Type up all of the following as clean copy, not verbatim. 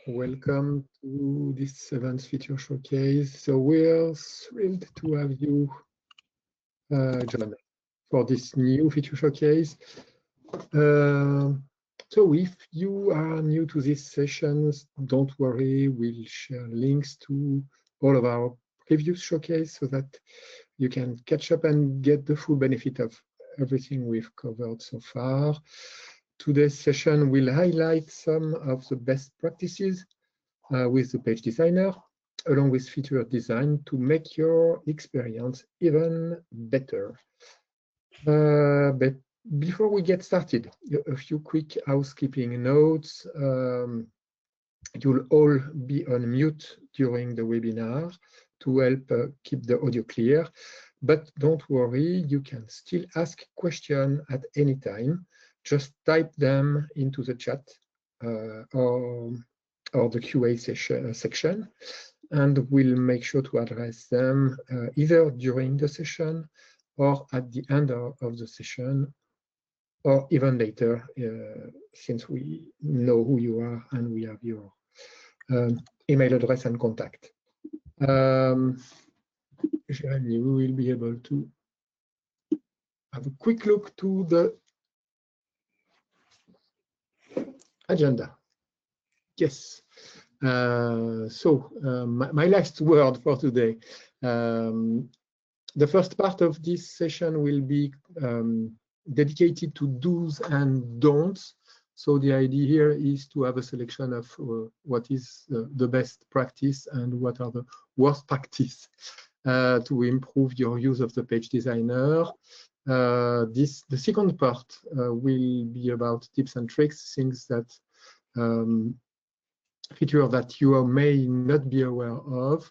Welcome to this 7th feature showcase. So we're thrilled to have you join for this new feature showcase. So if you are new to these sessions, don't worry, we'll share links to all of our previous showcase so that you can catch up and get the full benefit of everything we've covered so far. Today's session will highlight some of the best practices with the page designer, along with feature design to make your experience even better. But before we get started, a few quick housekeeping notes. You'll all be on mute during the webinar to help keep the audio clear. But don't worry, you can still ask questions at any time. Just type them into the chat or the QA section, and we'll make sure to address them either during the session or at the end of the session, or even later, since we know who you are and we have your email address and contact. Jeremy, we will be able to have a quick look to the agenda. Yes. My last word for today. The first part of this session will be dedicated to do's and don'ts. So the idea here is to have a selection of what is the best practice and what are the worst practice to improve your use of the page designer. The second part will be about tips and tricks, things that feature that you may not be aware of.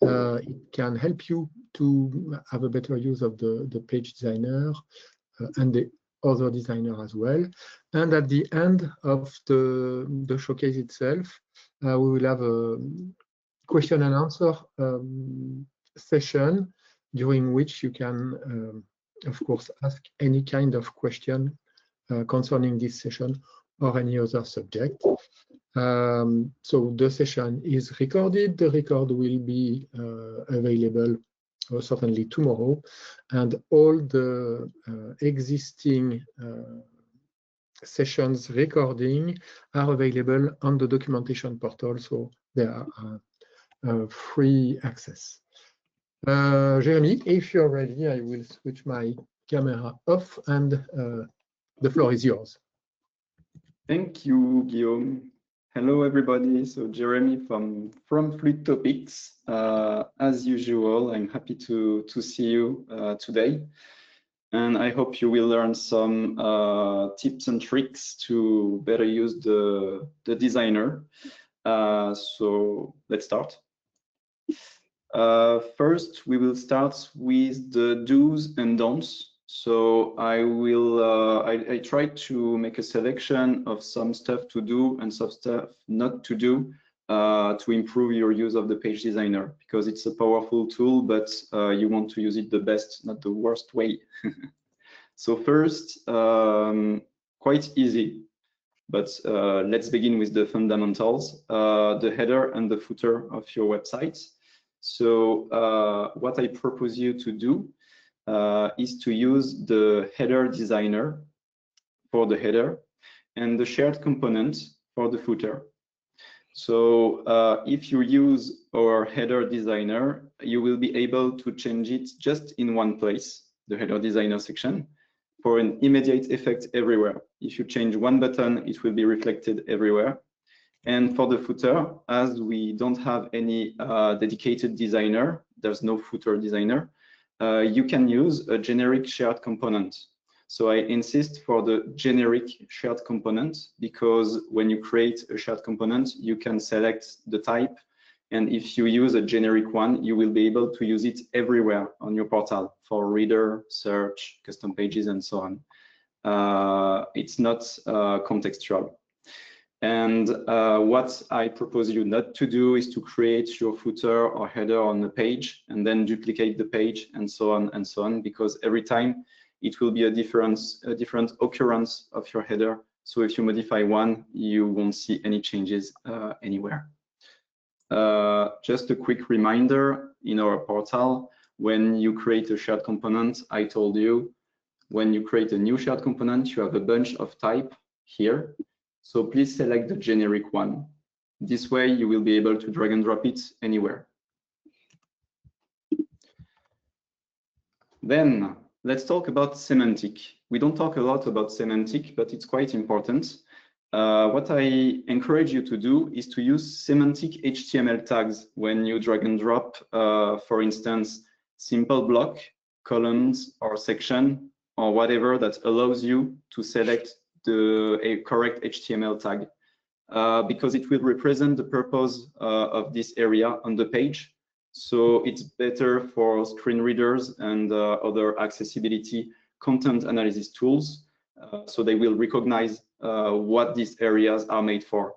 It can help you to have a better use of the page designer and the other designer as well. And at the end of the showcase itself, we will have a question and answer session during which you can, of course, ask any kind of question concerning this session or any other subject. So the session is recorded. The record will be available certainly tomorrow, and all the existing sessions recording are available on the documentation portal, so they are free access. Jeremy, if you're ready, I will switch my camera off, and the floor is yours. Thank you, Guillaume. Hello, everybody. So Jeremy from Fluid Topics. As usual, I'm happy to see you today. And I hope you will learn some tips and tricks to better use the designer. So let's start. First, we will start with the do's and don'ts. So I tried to make a selection of some stuff to do and some stuff not to do to improve your use of the page designer, because it's a powerful tool, but you want to use it the best, not the worst way. So first, quite easy, but let's begin with the fundamentals, the header and the footer of your website. So what I propose you to do is to use the header designer for the header and the shared component for the footer. So if you use our header designer, you will be able to change it just in one place, the header designer section, for an immediate effect everywhere. If you change one button, it will be reflected everywhere. And for the footer, as we don't have any dedicated designer, there's no footer designer, you can use a generic shared component. So I insist for the generic shared component, because when you create a shared component, you can select the type. And if you use a generic one, you will be able to use it everywhere on your portal for reader, search, custom pages, and so on. It's not contextual. And what I propose you not to do is to create your footer or header on the page and then duplicate the page and so on, because every time it will be a different occurrence of your header. So if you modify one, you won't see any changes anywhere. Just a quick reminder, in our portal, when you create a shared component, I told you, when you create a new shared component, you have a bunch of type here. So please select the generic one. This way, you will be able to drag and drop it anywhere. Then let's talk about semantic. We don't talk a lot about semantic, but it's quite important. What I encourage you to do is to use semantic HTML tags when you drag and drop, for instance, simple block, columns, or section, or whatever that allows you to select a correct HTML tag, because it will represent the purpose of this area on the page. So it's better for screen readers and other accessibility content analysis tools. So they will recognize what these areas are made for.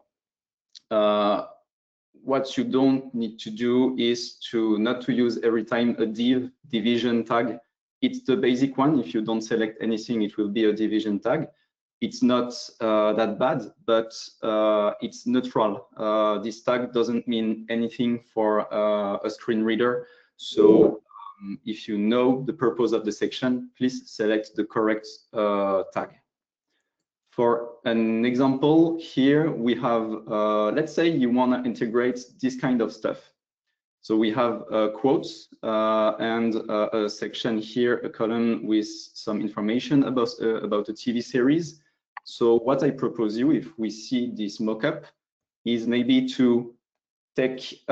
What you don't need to do is not to use every time a division tag. It's the basic one. If you don't select anything, it will be a division tag. It's not that bad, but it's neutral. This tag doesn't mean anything for a screen reader. So if you know the purpose of the section, please select the correct tag. For an example, here we have, let's say you want to integrate this kind of stuff. So we have quotes and a section here, a column with some information about a TV series. So what I propose you, if we see this mockup, is maybe to take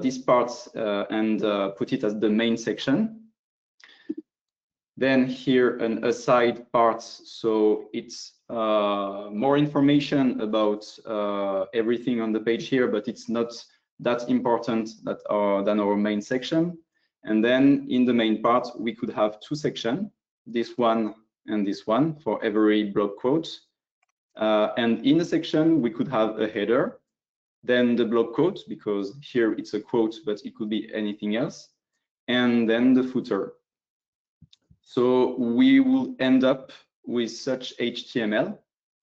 this part and put it as the main section. Then here an aside part, so it's more information about everything on the page here, but it's not that important than our main section. And then in the main part, we could have two sections, this one and this one for every block quote. And in a section, we could have a header, then the block quote, because here it's a quote, but it could be anything else, and then the footer. So we will end up with such HTML.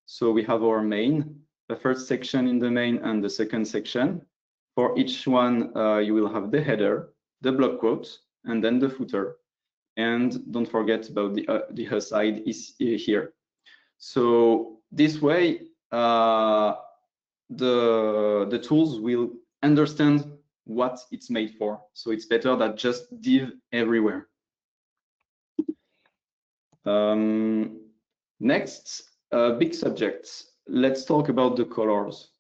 So we have our main, the first section in the main and the second section. For each one, you will have the header, the block quote, and then the footer. And don't forget about the aside is here. So this way, the tools will understand what it's made for. So it's better than just div everywhere. Next, big subjects. Let's talk about the colors.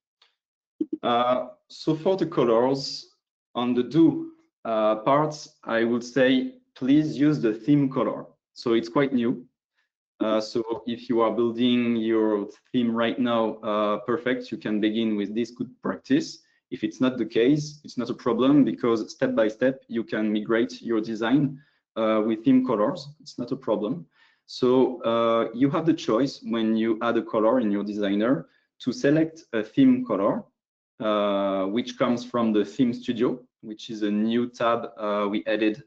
So for the colors, on the do parts, I would say, please use the theme color. So it's quite new. So if you are building your theme right now, perfect, you can begin with this good practice. If it's not the case, it's not a problem, because step by step, you can migrate your design with theme colors. It's not a problem. So you have the choice when you add a color in your designer to select a theme color, which comes from the Theme Studio, which is a new tab we added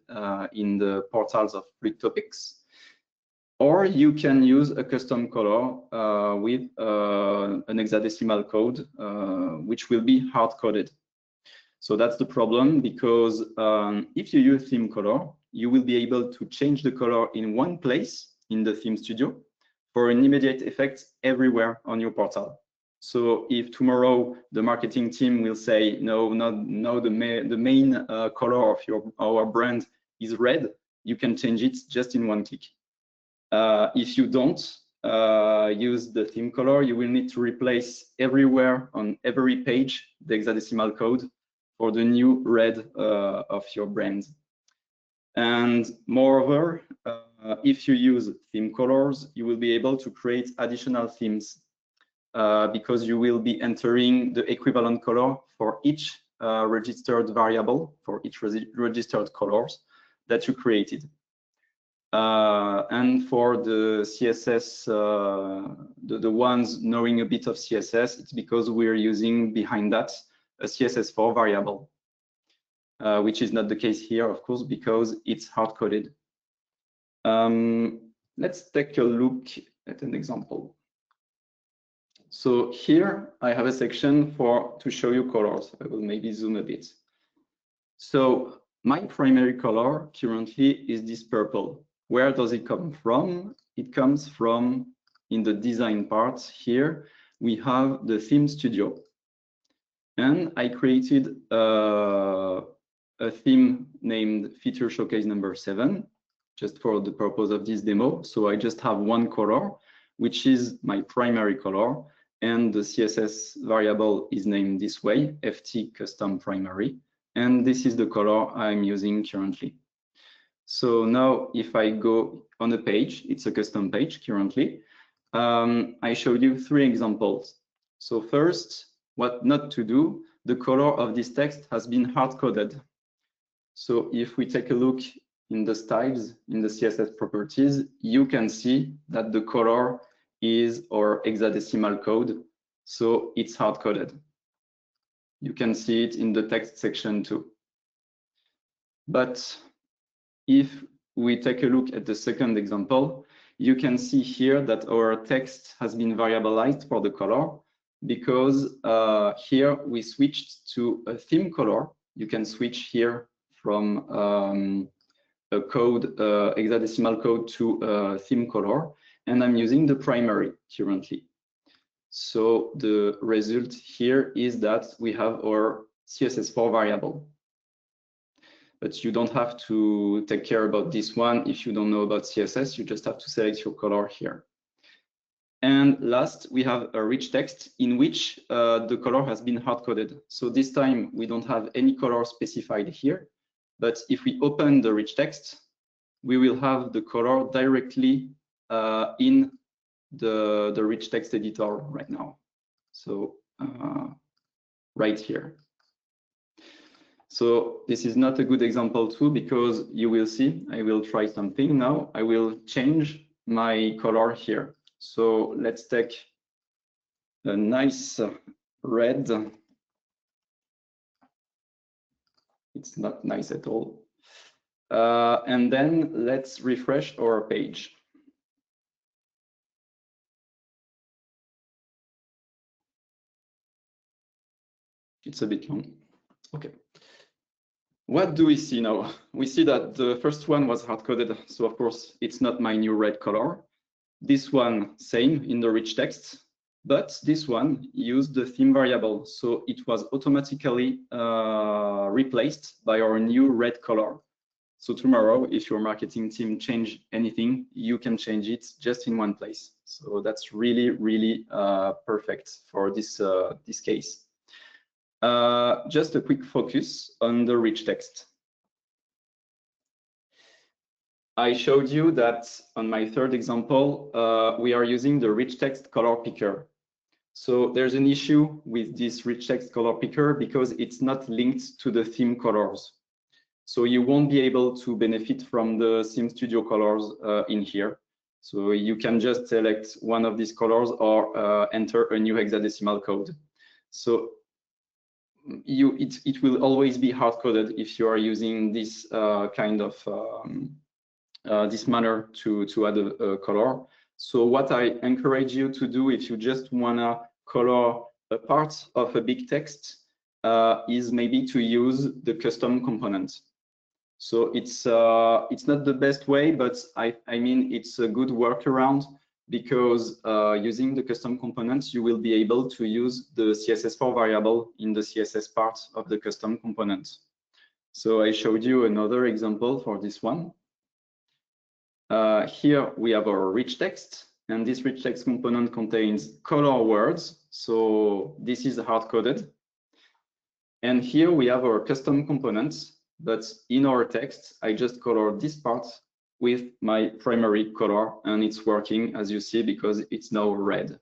in the portals of Fluid Topics. Or you can use a custom color with an hexadecimal code, which will be hard-coded. So that's the problem, because if you use theme color, you will be able to change the color in one place in the Theme Studio for an immediate effect everywhere on your portal. So if tomorrow the marketing team will say, no, the main color of our brand is red, you can change it just in one click. If you don't use the theme color, you will need to replace everywhere on every page the hexadecimal code for the new red of your brand. And moreover, if you use theme colors, you will be able to create additional themes because you will be entering the equivalent color for each registered variable, for each registered colors that you created. And for the CSS, the ones knowing a bit of CSS, it's because we're using behind that a CSS4 variable, which is not the case here, of course, because it's hard-coded. Let's take a look at an example. So here I have a section to show you colors. I will maybe zoom a bit. So my primary color currently is this purple. Where does it come from? It comes from, in the design part here, we have the theme studio. And I created a theme named feature showcase number 7, just for the purpose of this demo. So I just have one color, which is my primary color. And the CSS variable is named this way, ft custom primary. And this is the color I'm using currently. So now if I go on a page, it's a custom page currently. I showed you 3 examples. So first, what not to do, the color of this text has been hard-coded. So if we take a look in the styles, in the CSS properties, you can see that the color is our hexadecimal code. So it's hard-coded. You can see it in the text section too. But if we take a look at the second example, you can see here that our text has been variabilized for the color because here we switched to a theme color. You can switch here from a code, hexadecimal code to a theme color, and I'm using the primary currently. So the result here is that we have our CSS4 variable. But you don't have to take care about this one if you don't know about CSS. You just have to select your color here. And last, we have a rich text in which the color has been hard-coded. So this time we don't have any color specified here. But if we open the rich text, we will have the color directly in the rich text editor right now. So right here. So this is not a good example too, because you will see, I will try something now. I will change my color here. So let's take a nice red. It's not nice at all. And then let's refresh our page. It's a bit long. Okay. What do we see now? We see that the first one was hard-coded. So of course, it's not my new red color. This one, same in the rich text, but this one used the theme variable. So it was automatically replaced by our new red color. So tomorrow, if your marketing team change anything, you can change it just in one place. So that's really, really perfect for this, this case. Just a quick focus on the rich text. I showed you that on my third example, we are using the rich text color picker. So there's an issue with this rich text color picker because it's not linked to the theme colors. So you won't be able to benefit from the Theme Studio colors in here. So you can just select one of these colors or enter a new hexadecimal code. So it will always be hard-coded if you are using this kind of this manner to add a color. So what I encourage you to do if you just wanna color a part of a big text is maybe to use the custom component. So it's not the best way, but I mean it's a good workaround because using the custom components, you will be able to use the CSS4 variable in the CSS part of the custom component. So I showed you another example for this one. Here we have our rich text, and this rich text component contains color words. So this is hard-coded. And here we have our custom components, but in our text, I just color this part with my primary color, and it's working, as you see, because it's now red.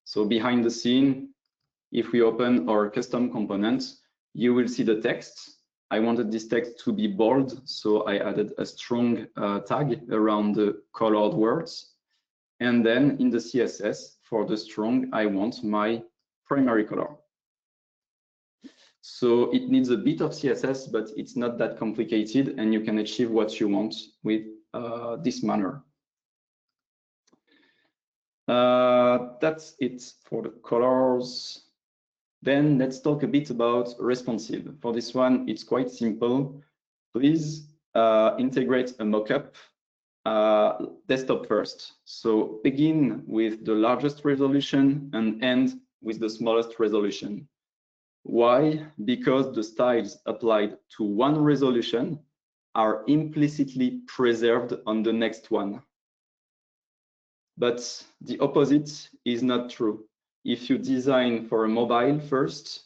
So behind the scene, if we open our custom components, you will see the text. I wanted this text to be bold, so I added a strong tag around the colored words. And then in the CSS, for the strong, I want my primary color. So it needs a bit of CSS, but it's not that complicated, and you can achieve what you want with this manner. That's it for the colors. Then let's talk a bit about responsive. For this one, it's quite simple. Please integrate a mockup desktop first. So begin with the largest resolution and end with the smallest resolution. Why? Because the styles applied to one resolution are implicitly preserved on the next one. But the opposite is not true. If you design for a mobile first,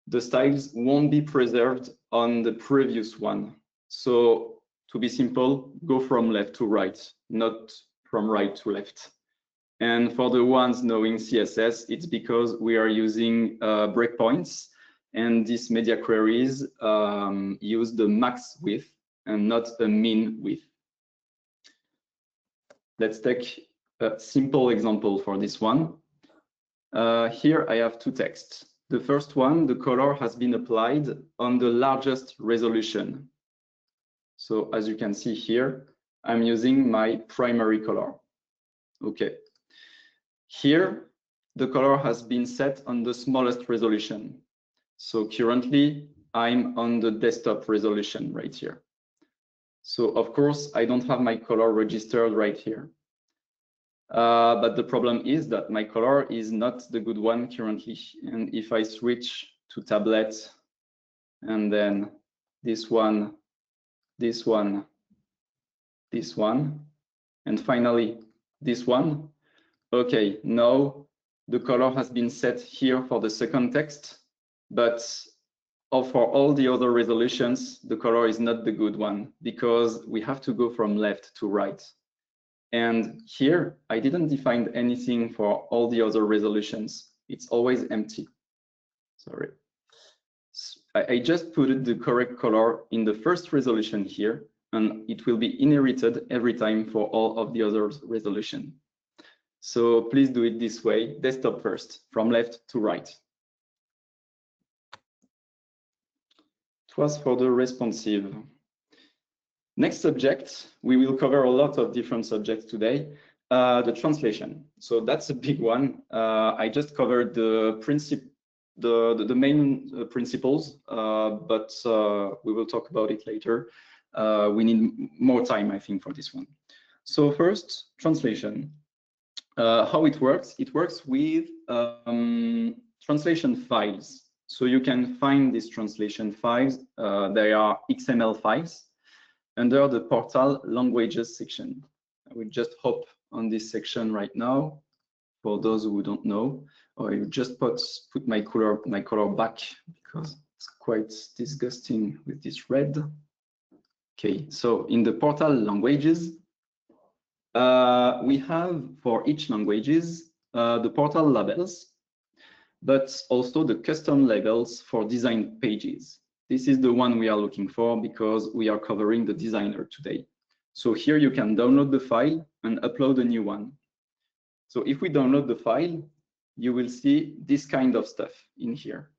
the styles won't be preserved on the previous one. So to be simple, go from left to right, not from right to left. And for the ones knowing CSS, it's because we are using breakpoints, and these media queries use the max width and not the min width. Let's take a simple example for this one. Here I have two texts. The first one, the color has been applied on the largest resolution. So as you can see here, I'm using my primary color. Okay. Here, the color has been set on the smallest resolution. So currently, I'm on the desktop resolution right here. So of course, I don't have my color registered right here. But the problem is that my color is not the good one currently. And if I switch to tablet, and then this one, this one, this one, and finally this one, okay, now the color has been set here for the second text, but for all the other resolutions, the color is not the good one because we have to go from left to right. And here, I didn't define anything for all the other resolutions. It's always empty. Sorry. I just put the correct color in the first resolution here, and it will be inherited every time for all of the other resolution. So please do it this way, desktop first, from left to right. It was for the responsive. Next subject, we will cover a lot of different subjects today. The translation. So that's a big one. I just covered the main principles, but we will talk about it later. We need more time, I think, for this one. So first, translation. How it works with translation files. So you can find these translation files. They are XML files under the portal languages section. I will just hop on this section right now for those who don't know. Or I will just put my color back because it's quite disgusting with this red. Okay, so in the portal languages, we have for each languages the portal labels, but also the custom labels for design pages. This is the one we are looking for because we are covering the designer today. So here you can download the file and upload a new one. So if we download the file, you will see this kind of stuff in here.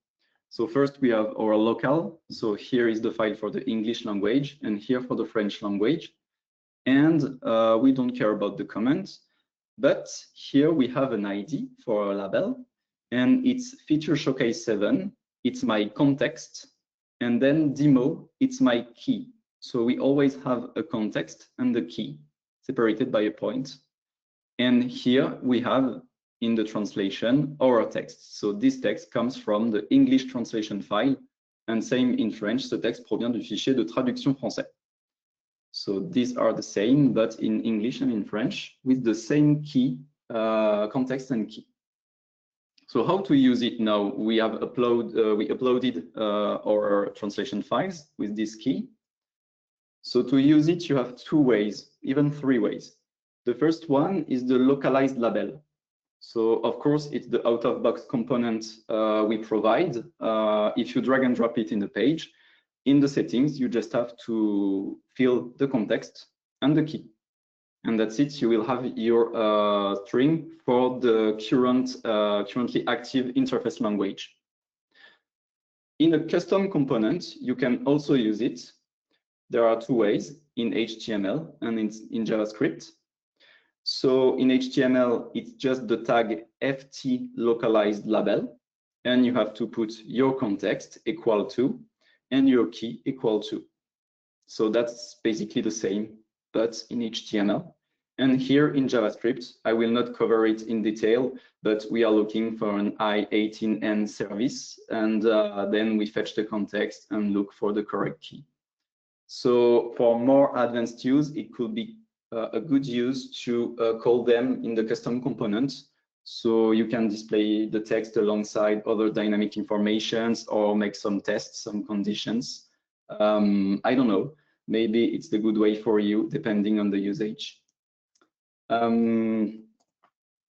So first we have our local. So here is the file for the English language and here for the French language. And we don't care about the comments, but here we have an ID for our label and it's feature showcase 7. It's my context. And then demo, it's my key. So we always have a context and the key separated by a point. And here we have in the translation our text. So this text comes from the English translation file and same in French, ce texte provient du fichier de traduction français. So these are the same, but in English and in French with the same key, context and key. So how to use it now? We have uploaded our translation files with this key. So to use it, you have two ways, even three ways. The first one is the localized label. So of course, it's the out-of-box component we provide. If you drag and drop it in the page, in the settings, you just have to fill the context and the key. And that's it. You will have your string for the currently active interface language. In a custom component, you can also use it. There are two ways, in HTML and in JavaScript. So in HTML, it's just the tag ft localized label, and you have to put your context equal to and your key equal to. So that's basically the same, but in HTML. And here in JavaScript, I will not cover it in detail, but we are looking for an I18N service, and then we fetch the context and look for the correct key. So for more advanced use, it could be a good use to call them in the custom component. So you can display the text alongside other dynamic informations or make some tests, some conditions. I don't know, maybe it's the good way for you, depending on the usage.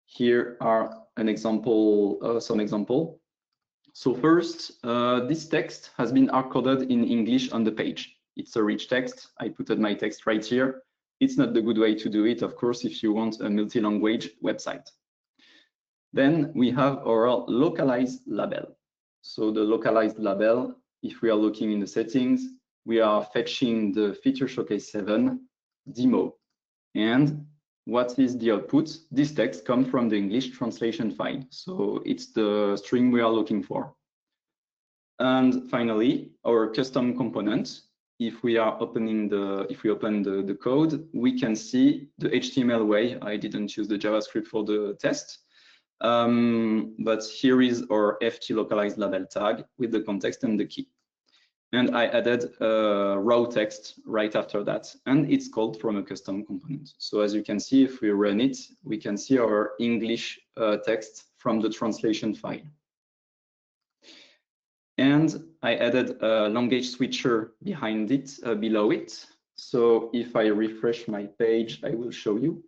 Here are an example, some example. So first, this text has been hard-coded in English on the page. It's a rich text. I put my text right here. It's not the good way to do it, of course, if you want a multi-language website. Then we have our localized label. So the localized label, if we are looking in the settings, we are fetching the Feature Showcase 7 demo. And what is the output? This text comes from the English translation file. So it's the string we are looking for. And finally, our custom component. If we are opening if we open the code, we can see the HTML way. I didn't use the JavaScript for the test. But here is our ft localized label tag with the context and the key. And I added raw text right after that, and it's called from a custom component. So as you can see, if we run it, we can see our English text from the translation file. And I added a language switcher behind it, below it. So if I refresh my page, I will show you.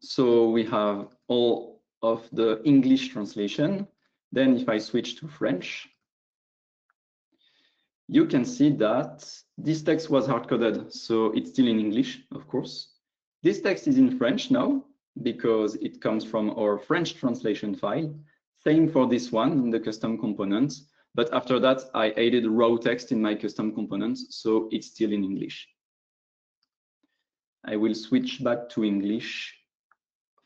So we have all of the English translation. Then if I switch to French, you can see that this text was hard-coded, so it's still in English, of course. This text is in French now, because it comes from our French translation file. Same for this one in the custom component, but after that, I added raw text in my custom component, so it's still in English. I will switch back to English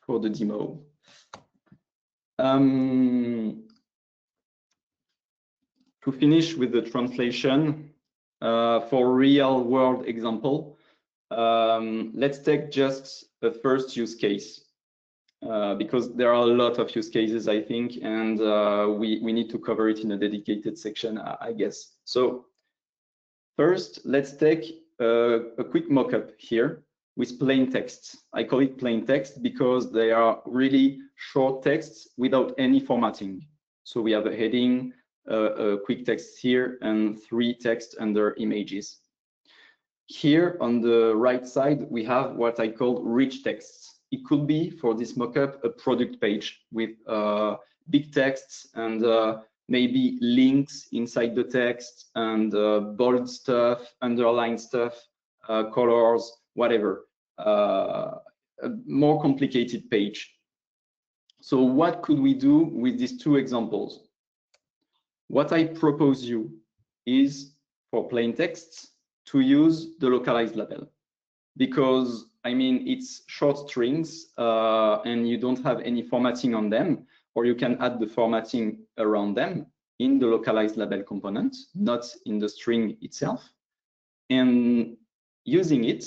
for the demo. To finish with the translation, for real world example, let's take just a first use case, because there are a lot of use cases, I think, and we need to cover it in a dedicated section, I guess. So first, let's take a quick mock-up here with plain text. I call it plain text because they are really short texts without any formatting. So we have a heading, a quick text here, and 3 text under images. Here on the right side, we have what I call rich texts. It could be, for this mockup, a product page with big texts and maybe links inside the text and bold stuff, underlined stuff, colors, whatever. A more complicated page. So what could we do with these 2 examples? What I propose you is, for plain texts, to use the localized label, because I mean it's short strings and you don't have any formatting on them, or you can add the formatting around them in the localized label component, not in the string itself. And using it,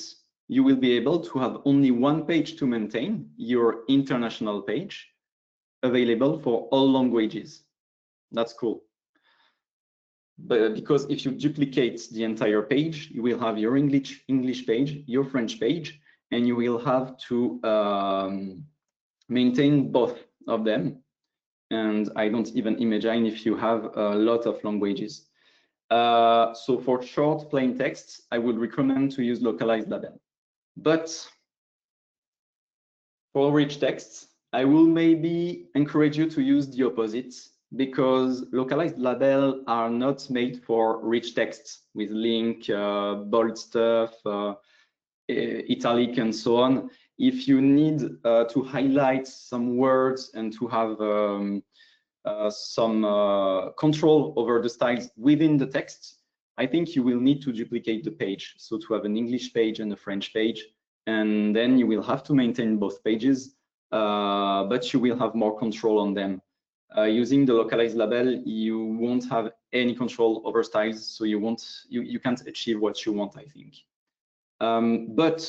you will be able to have only 1 page to maintain, your international page, available for all languages. That's cool. But because if you duplicate the entire page, you will have your English page, your French page, and you will have to maintain both of them. And I don't even imagine if you have a lot of languages. So for short plain texts, I would recommend to use localized label. But for rich texts, I will maybe encourage you to use the opposite, because localized labels are not made for rich texts with link, bold stuff, italic, and so on. If you need to highlight some words and to have some control over the styles within the text, I think you will need to duplicate the page. So to have an English page and a French page, and then you will have to maintain both pages, but you will have more control on them. Using the localize label, you won't have any control over styles, so you can't achieve what you want, I think. But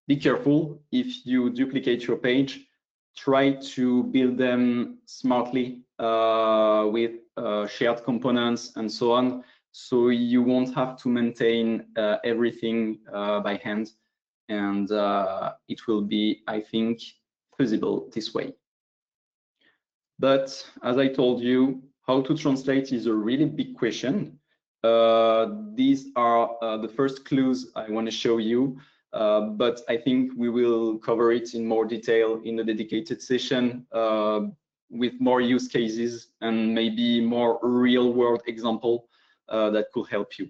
be careful. If you duplicate your page, try to build them smartly with shared components and so on, so you won't have to maintain everything by hand, and it will be, I think, feasible this way. But as I told you, how to translate is a really big question. These are the first clues I want to show you, but I think we will cover it in more detail in a dedicated session with more use cases and maybe more real-world example that could help you.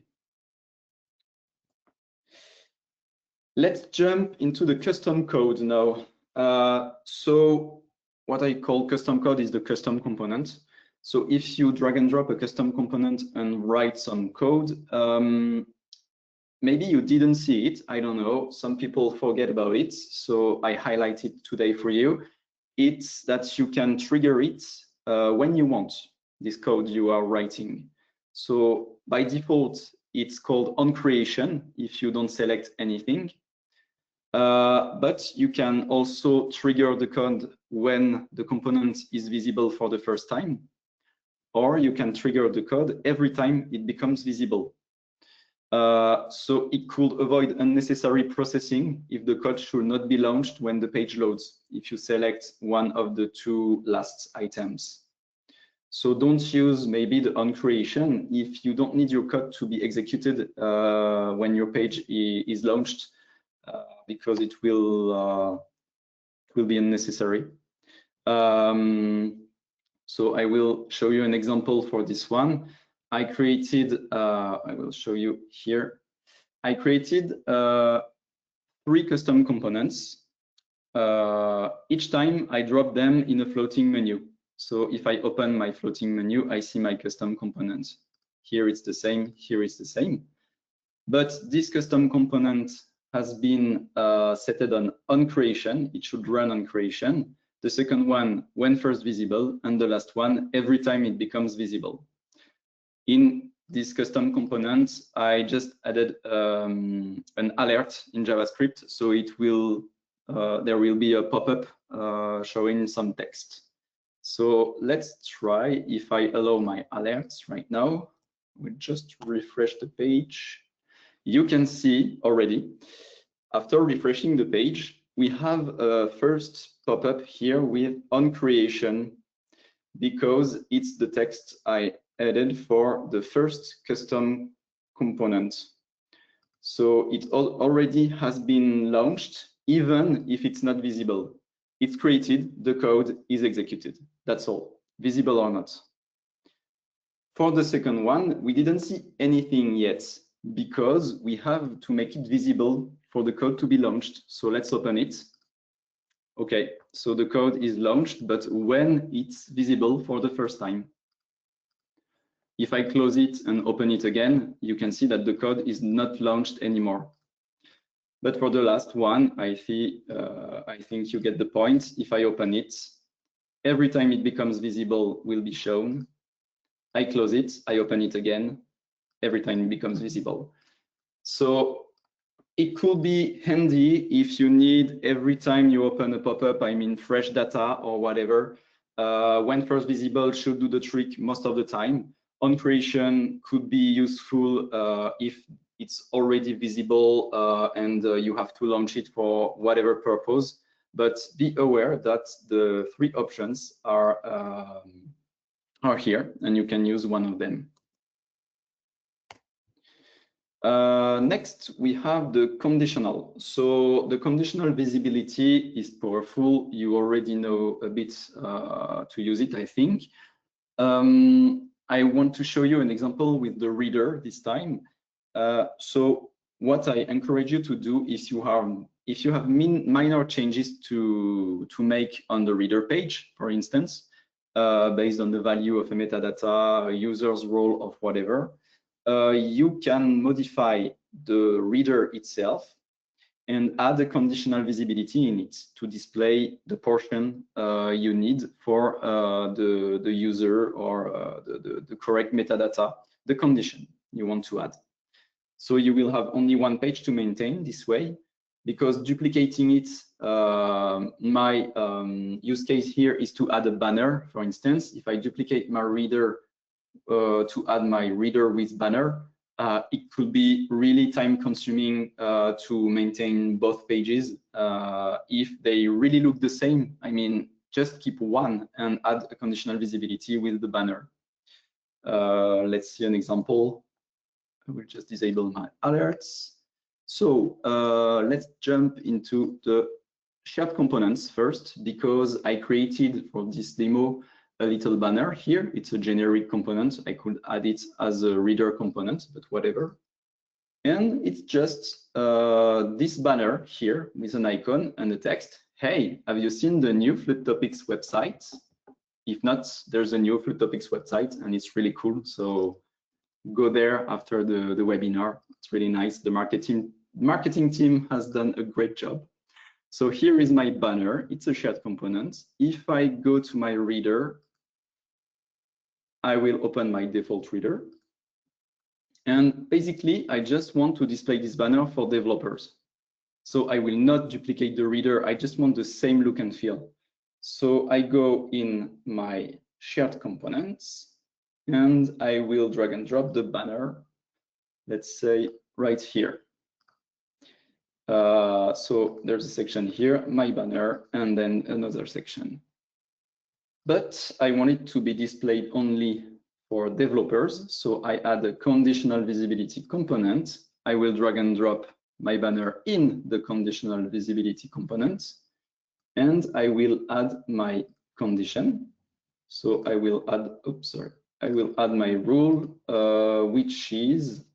Let's jump into the custom code now. So what I call custom code is the custom component. So if you drag and drop a custom component and write some code, maybe you didn't see it, I don't know, some people forget about it, so I highlight it today for you. It's that you can trigger it when you want, this code you are writing. So by default, it's called onCreation if you don't select anything. But you can also trigger the code when the component is visible for the first time, or you can trigger the code every time it becomes visible. So it could avoid unnecessary processing if the code should not be launched when the page loads, if you select one of the two last items. So don't use maybe the onCreation if you don't need your code to be executed when your page is launched, because it will be unnecessary. So I will show you an example for this one. I created, I will show you here. I created 3 custom components. Each time I drop them in a floating menu. So if I open my floating menu, I see my custom components. Here it's the same, here it's the same. But this custom component has been set on creation. It should run on creation. The second one, when first visible, and the last one, every time it becomes visible. In this custom component, I just added an alert in JavaScript, so it will there will be a pop-up showing some text. So let's try. If I allow my alerts right now, we'll just refresh the page. You can see already, after refreshing the page, we have a first pop-up here with onCreation, because it's the text I added for the first custom component. So it already has been launched, even if it's not visible. It's created, the code is executed. That's all, visible or not. For the second one, we didn't see anything yet, because we have to make it visible for the code to be launched. So let's open it. Okay, so the code is launched, but when it's visible for the first time. If I close it and open it again, you can see that the code is not launched anymore. But for the last one, I think you get the point. If I open it, every time it becomes visible will be shown. I close it, I open it again, every time it becomes visible. So it could be handy if you need, every time you open a pop-up, I mean fresh data or whatever, when first visible should do the trick most of the time. onCreation could be useful if it's already visible and you have to launch it for whatever purpose. But be aware that the 3 options are here, and you can use one of them. Next, we have the conditional. So the conditional visibility is powerful. You already know a bit to use it, I think. I want to show you an example with the reader this time. So what I encourage you to do is if you have minor changes to make on the reader page, for instance, based on the value of a metadata, a user's role of whatever. You can modify the reader itself and add a conditional visibility in it to display the portion you need for the user or the correct metadata, the condition you want to add. So you will have only one page to maintain this way, because duplicating it, my use case here is to add a banner. For instance, if I duplicate my reader to add my reader with banner, it could be really time consuming to maintain both pages. If they really look the same, I mean, just keep one and add a conditional visibility with the banner. Let's see an example. I will just disable my alerts. So let's jump into the shared components first, because I created for this demo a little banner here. It's a generic component. I could add it as a reader component, but whatever. And it's just this banner here with an icon and a text. Hey, have you seen the new Fluid Topics website? If not, there's a new Fluid Topics website and it's really cool. So go there after the webinar. It's really nice. The marketing team has done a great job. So here is my banner. It's a shared component. If I go to my reader, I will open my default reader. And basically, I just want to display this banner for developers. So I will not duplicate the reader. I just want the same look and feel. So I go in my shared components and I will drag and drop the banner, let's say right here. So there's a section here, my banner, and then another section. But I want it to be displayed only for developers. So I add a conditional visibility component. I will drag and drop my banner in the conditional visibility component, and I will add my condition. So I will add, oops, sorry. I will add my rule, which is,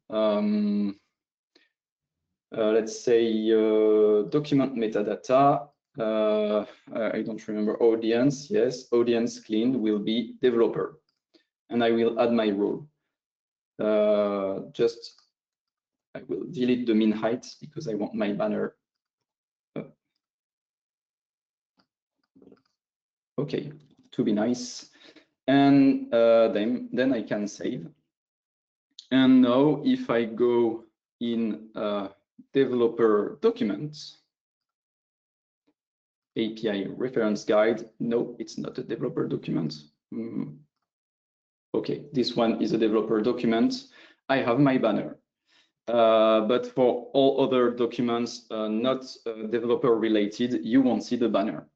let's say, document metadata. I don't remember, audience. Yes, audience cleaned will be developer. And I will add my rule. I will delete the min height because I want my banner. Okay, to be nice. And then I can save. And now if I go in developer documents, API reference guide, no, it's not a developer document. Okay, this one is a developer document. I have my banner. But for all other documents not developer related, you won't see the banner.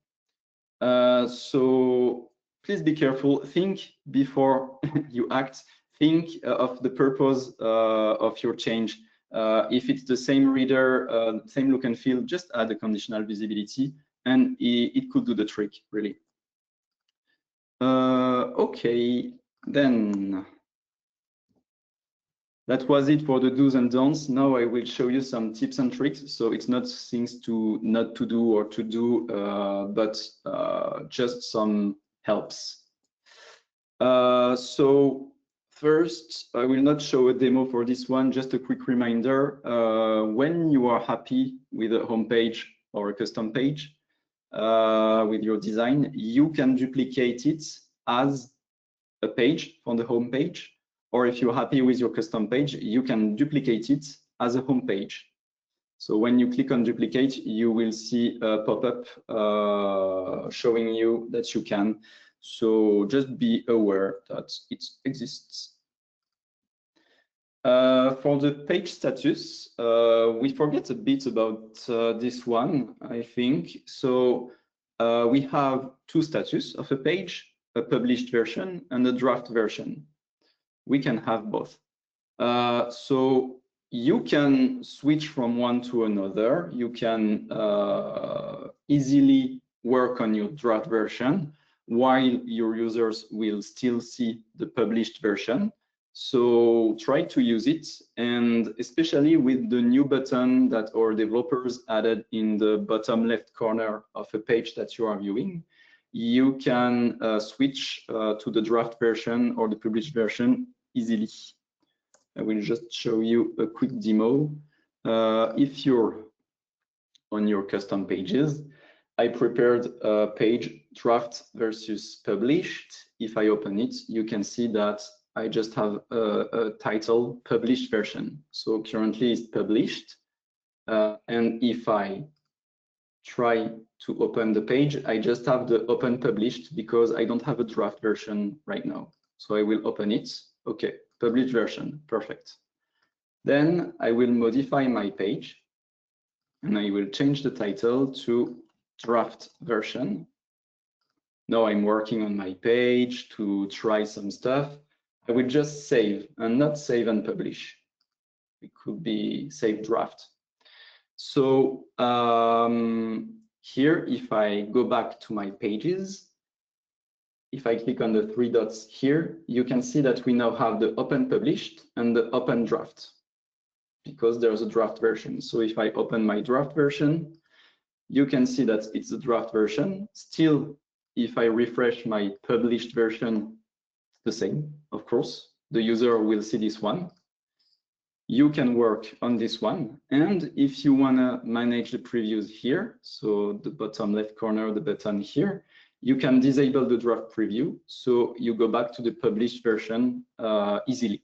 So please be careful. Think before you act. Think of the purpose of your change. If it's the same reader, same look and feel, just add a conditional visibility, and it could do the trick, really. Okay, then that was it for the do's and don'ts. Now I will show you some tips and tricks. So it's not things to not to do or to do, but just some helps. So first, I will not show a demo for this one, just a quick reminder. When you are happy with a home page or a custom page with your design, you can duplicate it as a page on the home page. Or if you're happy with your custom page, you can duplicate it as a home page. So when you click on duplicate, you will see a pop-up showing you that you can. So just be aware that it exists. For the page status, we forget a bit about this one, I think. So we have two status of a page, a published version and a draft version. We can have both. So you can switch from one to another. You can easily work on your draft version while your users will still see the published version. So try to use it, and especially with the new button that our developers added in the bottom left corner of a page that you are viewing, you can switch to the draft version or the published version easily. I will just show you a quick demo. If you're on your custom pages, I prepared a page draft versus published. If I open it, you can see that I just have a title published version. So currently it's published. And if I try to open the page, I just have the open published because I don't have a draft version right now. So I will open it. Okay, published version, perfect. Then I will modify my page and I will change the title to draft version. Now I'm working on my page to try some stuff. I will just save and not save and publish. It could be save draft. So here, if I go back to my pages, if I click on the three dots here, you can see that we now have the open published and the open draft because there's a draft version. So if I open my draft version, you can see that it's the draft version. Still, if I refresh my published version, the same, of course. The user will see this one. You can work on this one. And if you want to manage the previews here, so the bottom left corner, the button here, you can disable the draft preview. So you go back to the published version easily.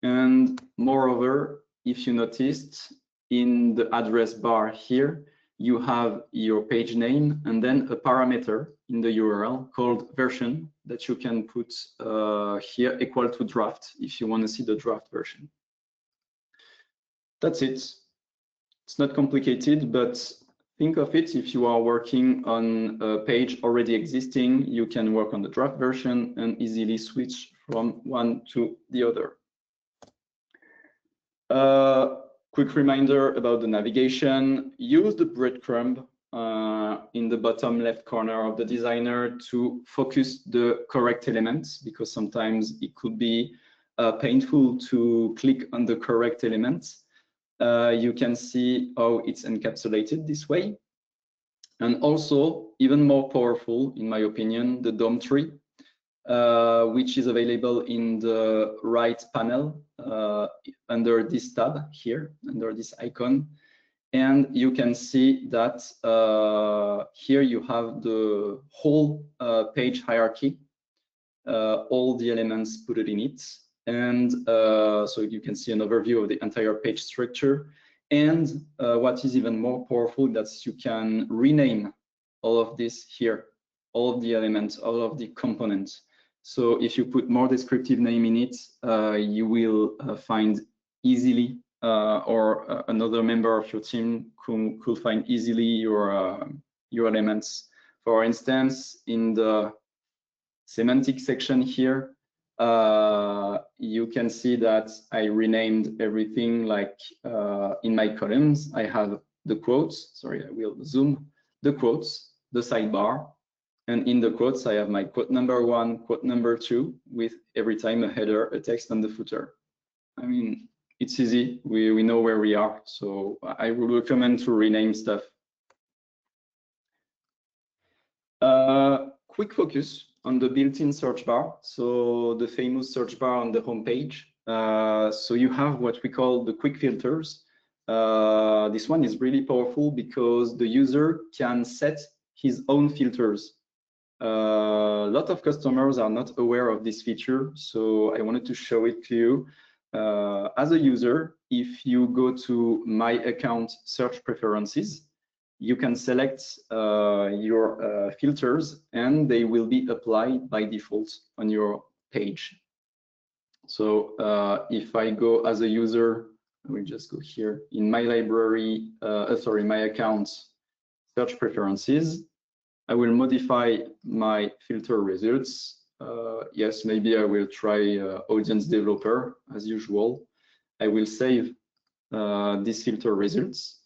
And moreover, if you noticed, in the address bar here, you have your page name and then a parameter in the URL called version that you can put here equal to draft if you want to see the draft version. That's it. It's not complicated, but think of it, if you are working on a page already existing, you can work on the draft version and easily switch from one to the other. Quick reminder about the navigation. Use the breadcrumb in the bottom left corner of the designer to focus the correct elements, because sometimes it could be painful to click on the correct elements. You can see how it's encapsulated this way. And also, even more powerful, in my opinion, the DOM tree, which is available in the right panel under this tab here, under this icon. And you can see that here you have the whole page hierarchy, all the elements put in it. And so you can see an overview of the entire page structure. And what is even more powerful, that you can rename all of this here, all of the elements, all of the components. So if you put more descriptive name in it, you will find easily, or another member of your team could find easily your elements. For instance, in the semantic section here, you can see that I renamed everything, like in my columns, I have the quotes, sorry, I will zoom, the quotes, the sidebar, and in the quotes, I have my quote number 1, quote number 2, with every time a header, a text, and the footer. I mean, it's easy, we know where we are, so I would recommend to rename stuff. Quick focus on the built-in search bar, so the famous search bar on the home page. So you have what we call the quick filters. This one is really powerful because the user can set his own filters. A lot of customers are not aware of this feature, so I wanted to show it to you. As a user, if you go to My Account Search Preferences, you can select your filters and they will be applied by default on your page. So if I go as a user, I will just go here in my library, my account search preferences, I will modify my filter results. Yes, maybe I will try audience developer as usual. I will save these filter results.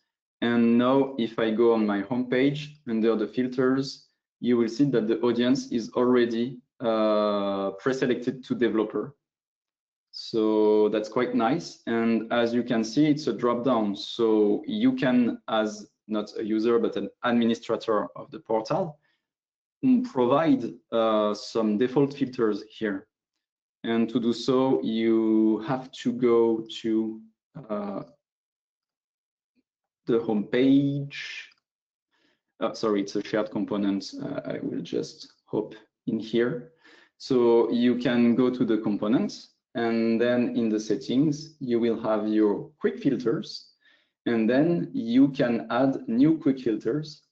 And now if I go on my homepage under the filters, you will see that the audience is already pre-selected to developer. So that's quite nice. And as you can see, it's a drop down. So you can, as not a user, but an administrator of the portal, provide some default filters here. And to do so, you have to go to the home page. Sorry, it's a shared component. I will just hop in here. So you can go to the component, and then in the settings, you will have your quick filters, and then you can add new quick filters.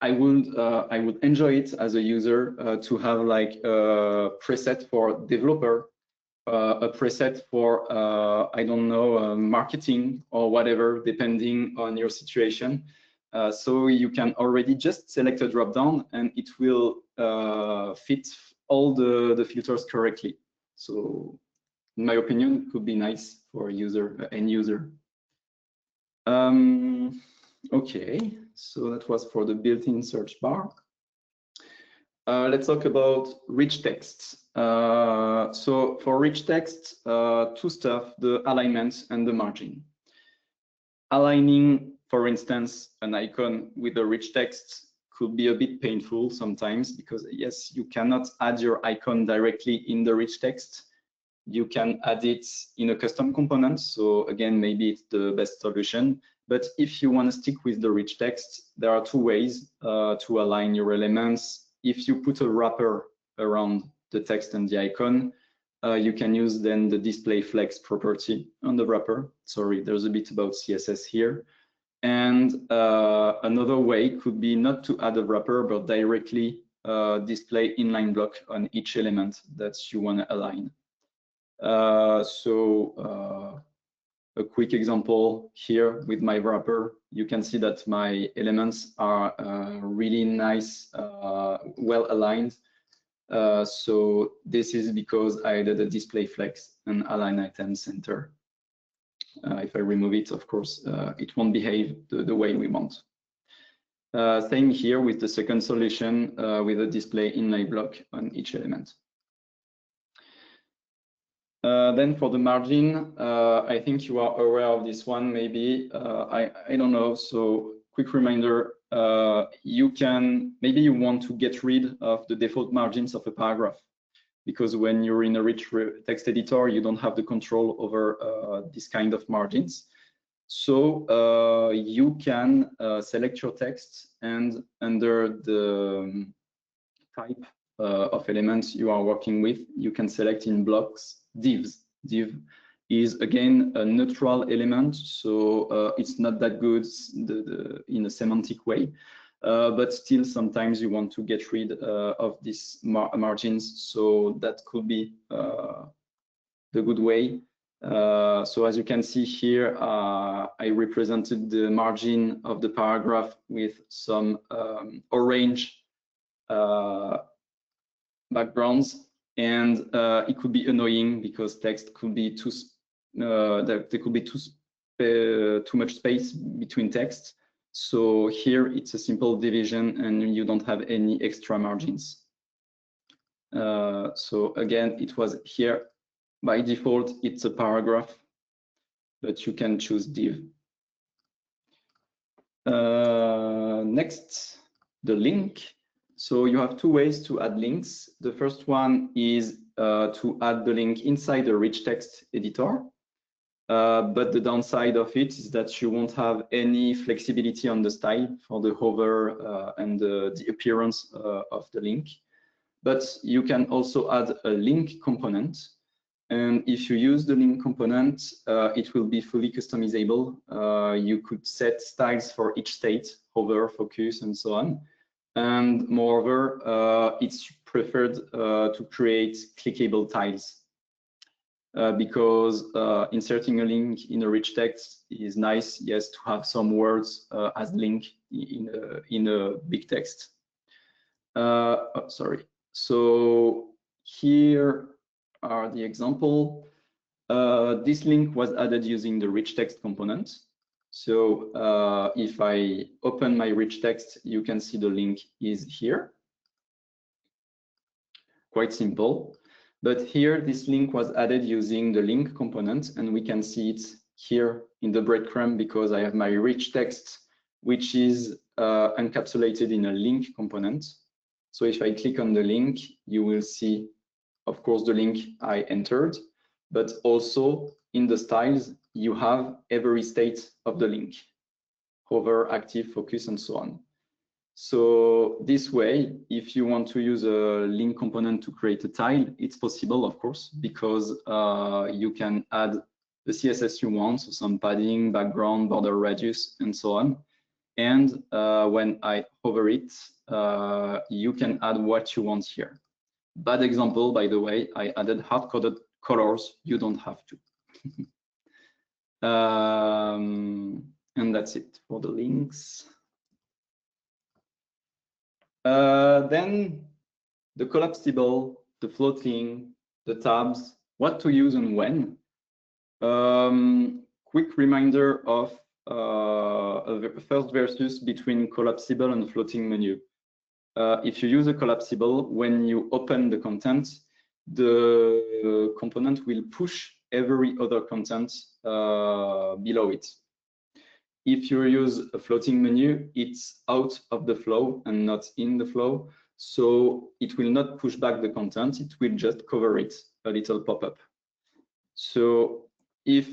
I would enjoy it as a user to have like a preset for developer, a preset for I don't know, marketing or whatever, depending on your situation. So you can already just select a dropdown and it will fit all the filters correctly. So in my opinion, it could be nice for a user, end user. Okay, so that was for the built-in search bar. Let's talk about rich text. So for rich text, two stuff, the alignment and the margin. Aligning, for instance, an icon with a rich text could be a bit painful sometimes because yes, you cannot add your icon directly in the rich text. You can add it in a custom component. So again, maybe it's the best solution. But if you want to stick with the rich text, there are two ways to align your elements. If you put a wrapper around the text and the icon, you can use then the display flex property on the wrapper. Sorry, there's a bit about CSS here. And another way could be not to add a wrapper, but directly display inline block on each element that you want to align. A quick example here with my wrapper, you can see that my elements are really nice, well aligned. So this is because I added a display flex and align item center. If I remove it, of course, it won't behave the way we want. Same here with the second solution with a display inline block on each element. Then for the margin, I think you are aware of this one, maybe. I don't know. So quick reminder, maybe you want to get rid of the default margins of a paragraph, because when you're in a rich text editor, you don't have the control over this kind of margins. So you can select your text, and under the type of elements you are working with, you can select in blocks divs. Div is again a neutral element, so it's not that good in a semantic way, but still sometimes you want to get rid of these margins, so that could be the good way. So as you can see here, I represented the margin of the paragraph with some orange backgrounds, and it could be annoying because text could be there could be too much space between text. So here it's a simple division and you don't have any extra margins. So again, it was here by default, it's a paragraph, but you can choose div. Next, the link. So you have two ways to add links. The first one is to add the link inside the rich text editor. But the downside of it is that you won't have any flexibility on the style for the hover and the appearance of the link. But you can also add a link component. And if you use the link component, it will be fully customizable. You could set styles for each state, hover, focus, and so on. And moreover, it's preferred to create clickable tiles because inserting a link in a rich text is nice, yes, to have some words as link in a big text. Sorry. So here are the example. This link was added using the rich text component. So if I open my rich text, you can see the link is here. Quite simple. But here, this link was added using the link component, and we can see it here in the breadcrumb because I have my rich text, which is encapsulated in a link component. So if I click on the link, you will see, of course, the link I entered, but also in the styles, you have every state of the link: hover, active, focus, and so on. So this way, if you want to use a link component to create a tile, it's possible, of course, because you can add the CSS you want, so some padding, background, border radius, and so on. And when I hover it, you can add what you want here. Bad example, by the way, I added hard-coded colors. You don't have to. And that's it for the links. Then the collapsible, the floating, the tabs, what to use and when. Quick reminder of the first versus between collapsible and floating menu. If you use a collapsible, when you open the content, the component will push every other content below it. If you use a floating menu, it's out of the flow and not in the flow. So it will not push back the content, it will just cover it, a little pop-up. So if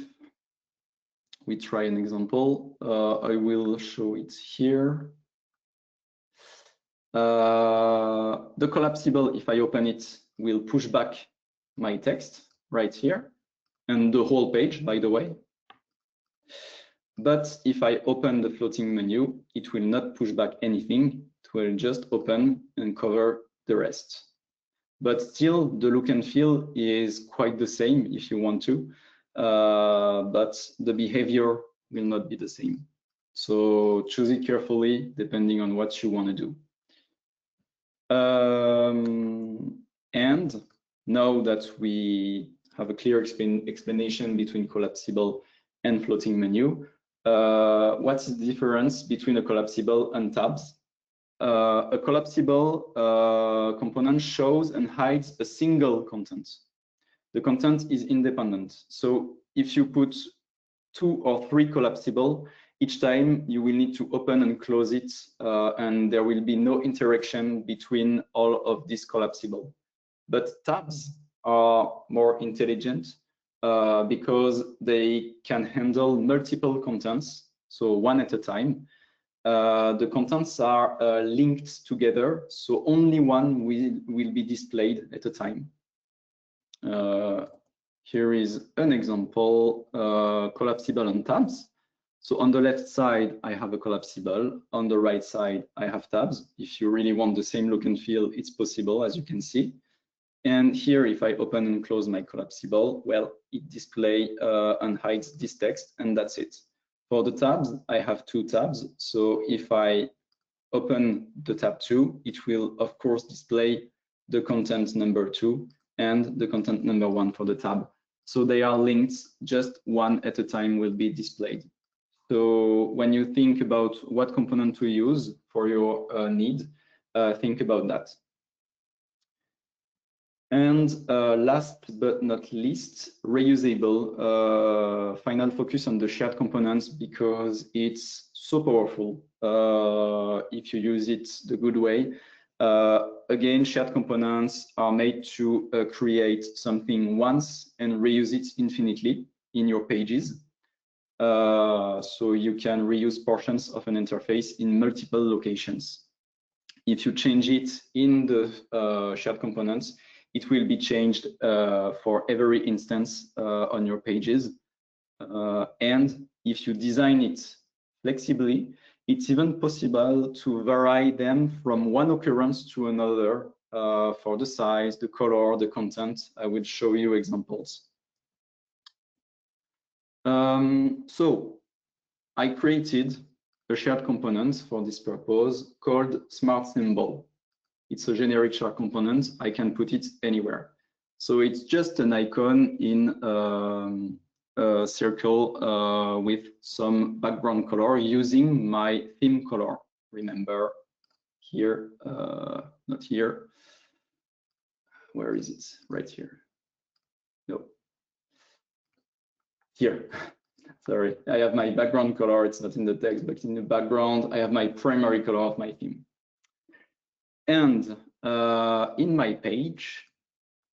we try an example, I will show it here. The collapsible, if I open it, will push back my text right here, and the whole page, by the way. But if I open the floating menu, it will not push back anything. It will just open and cover the rest. But still, the look and feel is quite the same if you want to, but the behavior will not be the same. So choose it carefully, depending on what you want to do. And now that we have a clear explanation between collapsible and floating menu, what's the difference between a collapsible and tabs? A collapsible component shows and hides a single content. The content is independent. So if you put 2 or 3 collapsible, each time you will need to open and close it, and there will be no interaction between all of these collapsible. But tabs are more intelligent because they can handle multiple contents, so one at a time. The contents are linked together, so only one will be displayed at a time. Here is an example, collapsible and tabs. So on the left side, I have a collapsible. On the right side, I have tabs. If you really want the same look and feel, it's possible, as you can see. And here, if I open and close my collapsible, well, it displays and hides this text, and that's it. For the tabs, I have 2 tabs. So if I open the tab 2, it will, of course, display the content number 2 and the content number 1 for the tab. So they are linked, just one at a time will be displayed. So when you think about what component to use for your need, think about that. And last but not least, reusable. Final focus on the shared components because it's so powerful if you use it the good way. Again, shared components are made to create something once and reuse it infinitely in your pages. So you can reuse portions of an interface in multiple locations. If you change it in the shared components, it will be changed for every instance on your pages. And if you design it flexibly, it's even possible to vary them from one occurrence to another for the size, the color, the content. I will show you examples. So I created a shared component for this purpose called Smart Symbol. It's a generic shared component. I can put it anywhere. So it's just an icon in a circle with some background color using my theme color. Remember here, not here. Where is it? Right here. No. Here. Sorry, I have my background color. It's not in the text, but in the background, I have my primary color of my theme. And in my page,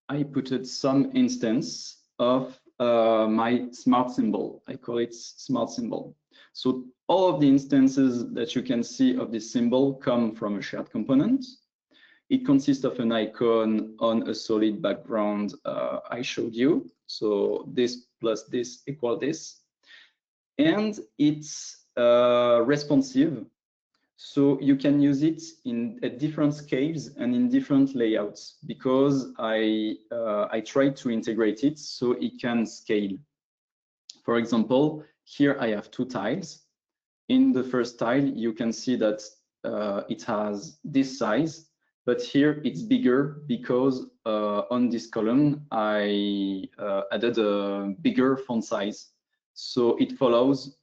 I put some instance of my smart symbol. I call it smart symbol. So all of the instances that you can see of this symbol come from a shared component. It consists of an icon on a solid background I showed you. So this plus this equal this. And it's responsive. So you can use it at different scales and in different layouts because I tried to integrate it so it can scale. For example, here I have two tiles. In the first tile, you can see that it has this size, but here it's bigger because on this column, I added a bigger font size. So it follows,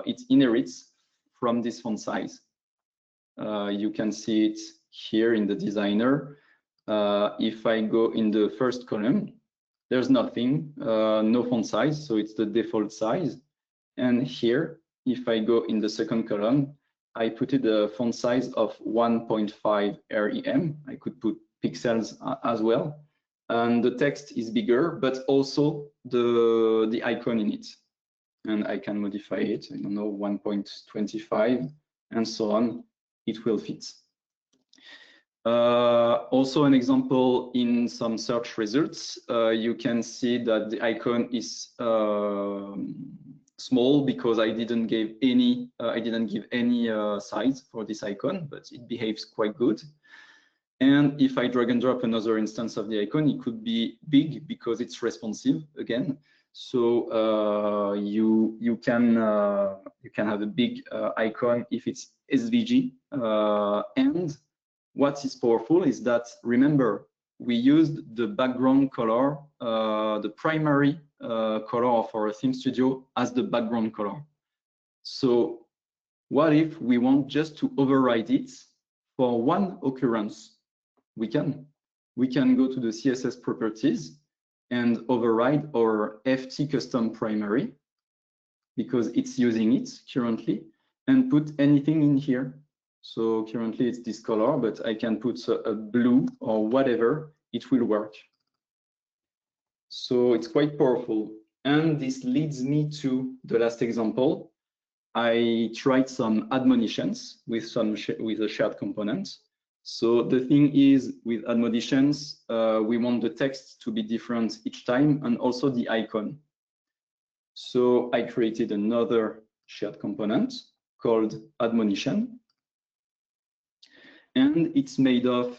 it inherits from this font size. You can see it here in the designer. If I go in the first column, there's nothing, no font size, so it's the default size. And here, if I go in the second column, I put it a font size of 1.5 rem. I could put pixels as well. And the text is bigger, but also the icon in it. And I can modify it, I don't know, 1.25 and so on. It will fit. Also an example in some search results, you can see that the icon is small because I didn't give any size for this icon, but it behaves quite good. And if I drag and drop another instance of the icon, it could be big because it's responsive again. So you can have a big icon if it's SVG. And what is powerful is that, remember, we used the background color, the primary color of our theme studio as the background color. So what if we want just to override it for one occurrence? We can go to the CSS properties and override our FT custom primary because it's using it currently, and put anything in here. So currently it's this color, but I can put a blue or whatever, it will work. So it's quite powerful. And this leads me to the last example. I tried some admonitions with a shared component. So the thing is, with admonitions, we want the text to be different each time and also the icon. So I created another shared component called admonition. And it's made of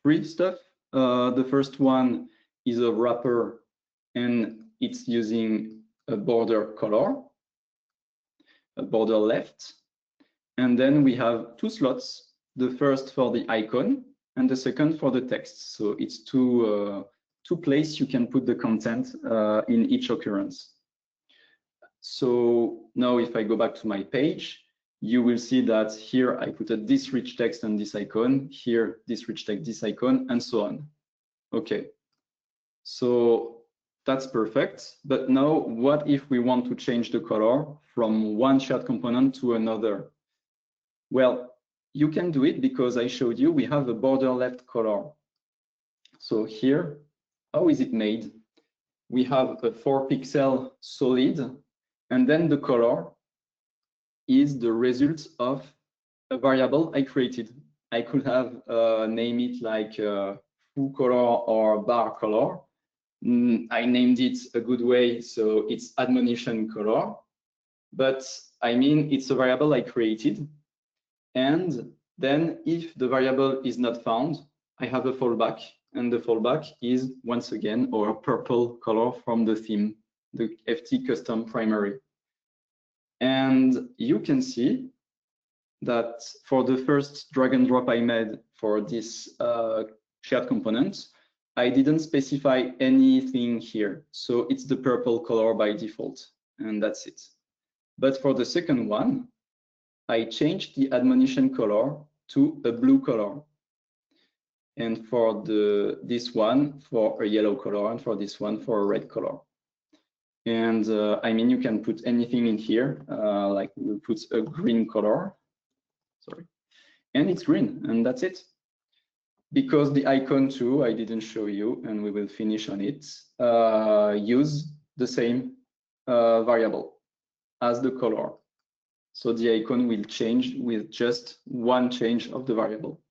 three stuff. The first one is a wrapper, and it's using a border color, a border left. And then we have two slots, the first for the icon and the second for the text. So it's two places you can put the content in each occurrence. So now if I go back to my page, you will see that here I put this rich text and this icon, here this rich text, this icon, and so on. Okay, so that's perfect. But now what if we want to change the color from one shared component to another? Well, you can do it because I showed you we have a border left color. So here, how is it made? We have a 4-pixel solid, and then the color is the result of a variable I created. I could have named it like foo color or bar color. I named it a good way, so it's admonition color. But I mean, it's a variable I created. And then if the variable is not found, I have a fallback. And the fallback is, once again, our purple color from the theme, the FT custom primary. And you can see that for the first drag and drop I made for this shared component, I didn't specify anything here. So it's the purple color by default, and that's it. But for the second one, I changed the admonition color to a blue color. And for this one, for a yellow color, and for this one, for a red color. And I mean, you can put anything in here, like we'll put a green color, sorry, and it's green, and that's it. Because the icon too, I didn't show you, and we will finish on it, use the same variable as the color. So the icon will change with just one change of the variable.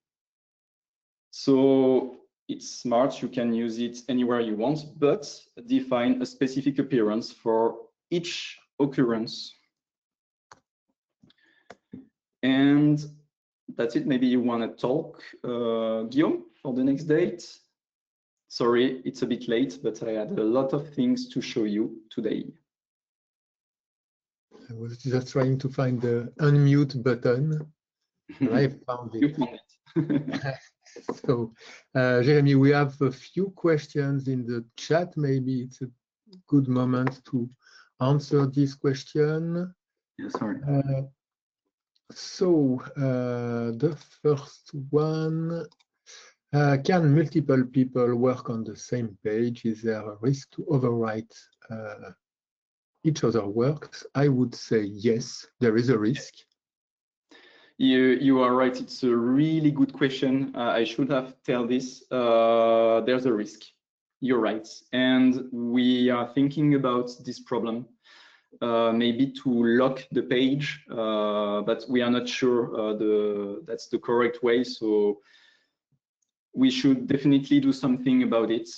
So it's smart, you can use it anywhere you want, but define a specific appearance for each occurrence. And that's it. Maybe you want to talk, Guillaume, for the next date. Sorry, it's a bit late, but I had a lot of things to show you today. I was just trying to find the unmute button. I found it. You found it. So, Jeremy, we have a few questions in the chat. Maybe it's a good moment to answer this question. Yeah, sorry. So, the first one, can multiple people work on the same page? Is there a risk to overwrite each other's works? I would say yes, there is a risk. You are right. It's a really good question. I should have told this. There's a risk. You're right. And we are thinking about this problem, maybe to lock the page, but we are not sure that's the correct way. So we should definitely do something about it.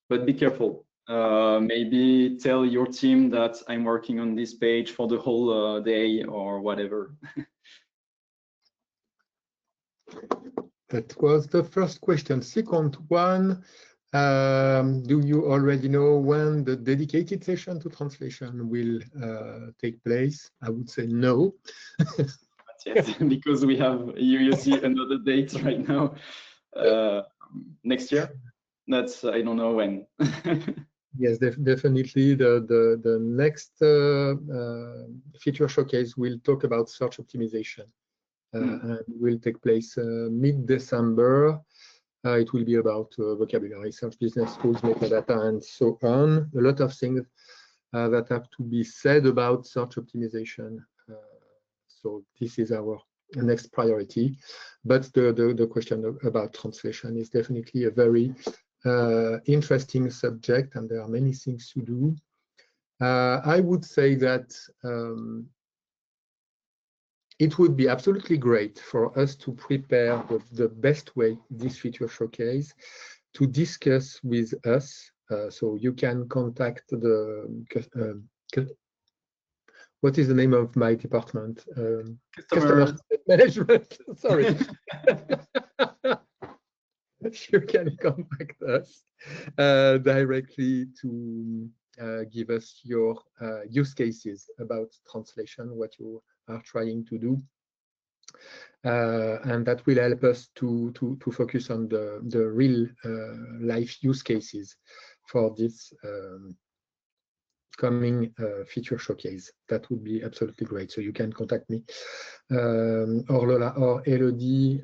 But be careful. Maybe tell your team that I'm working on this page for the whole day or whatever. That was the first question. Second one, do you already know when the dedicated session to translation will take place? I would say no. Yes, because we have, you see another date right now, next year. That's, I don't know when. Yes, definitely. The next feature showcase will talk about search optimization and will take place mid-December. It will be about vocabulary, search business rules, metadata, and so on. A lot of things that have to be said about search optimization. So this is our next priority. But the question about translation is definitely a very interesting subject, and there are many things to do. I would say that it would be absolutely great for us to prepare the best way this feature showcase to discuss with us. So you can contact the what is the name of my department? Customer management. Sorry. You can contact us directly to give us your use cases about translation, what you are trying to do. And that will help us to focus on the real life use cases for this coming feature showcase. That would be absolutely great. So you can contact me or Lola or Elodie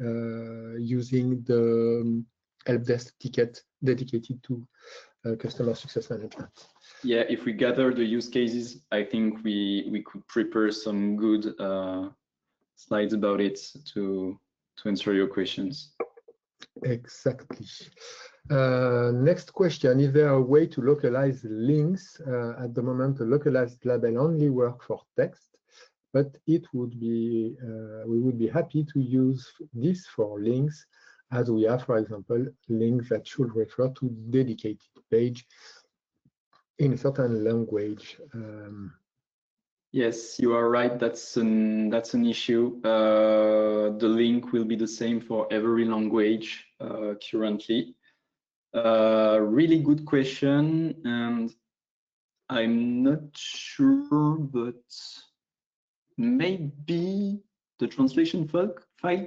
using the help desk ticket dedicated to customer success management. Yeah, if we gather the use cases, I think we could prepare some good slides about it to answer your questions. Exactly. Next question, is there a way to localize links? At the moment, a localized label only works for text, but it would be we would be happy to use this for links, as we have, for example, links that should refer to dedicated page in a certain language. Yes, you are right. That's an issue. The link will be the same for every language currently. Really good question, and I'm not sure, but maybe the translation file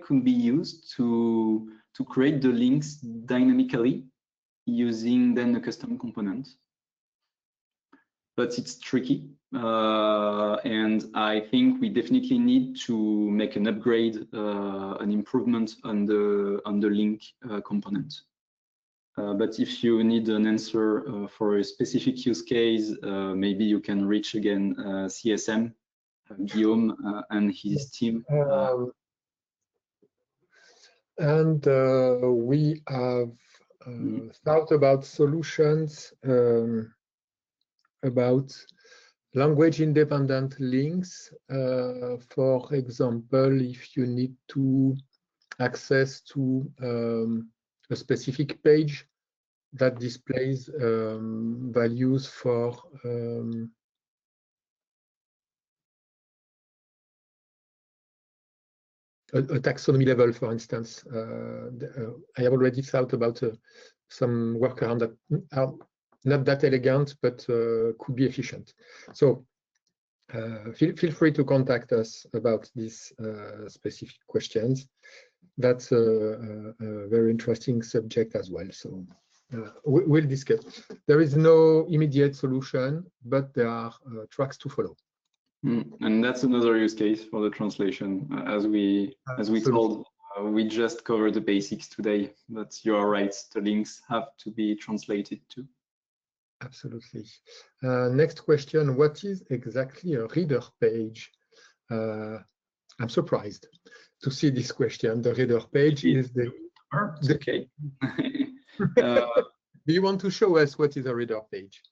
could be used to create the links dynamically using then a custom component. But it's tricky, and I think we definitely need to make an upgrade, an improvement on the link component. But if you need an answer for a specific use case, maybe you can reach again CSM, Guillaume, and his team. And we have thought about solutions about language independent links. For example, if you need to access to a specific page that displays values for a taxonomy level, for instance. I have already thought about some workaround that are not that elegant, but could be efficient. So feel free to contact us about these specific questions. That's a very interesting subject as well. So we'll discuss. There is no immediate solution, but there are tracks to follow. And that's another use case for the translation. As we told, we just covered the basics today, but you are right, the links have to be translated too. Absolutely. Next question, what is exactly a reader page? I'm surprised to see this question. The reader page is the... Okay. Do you want to show us what is a reader page?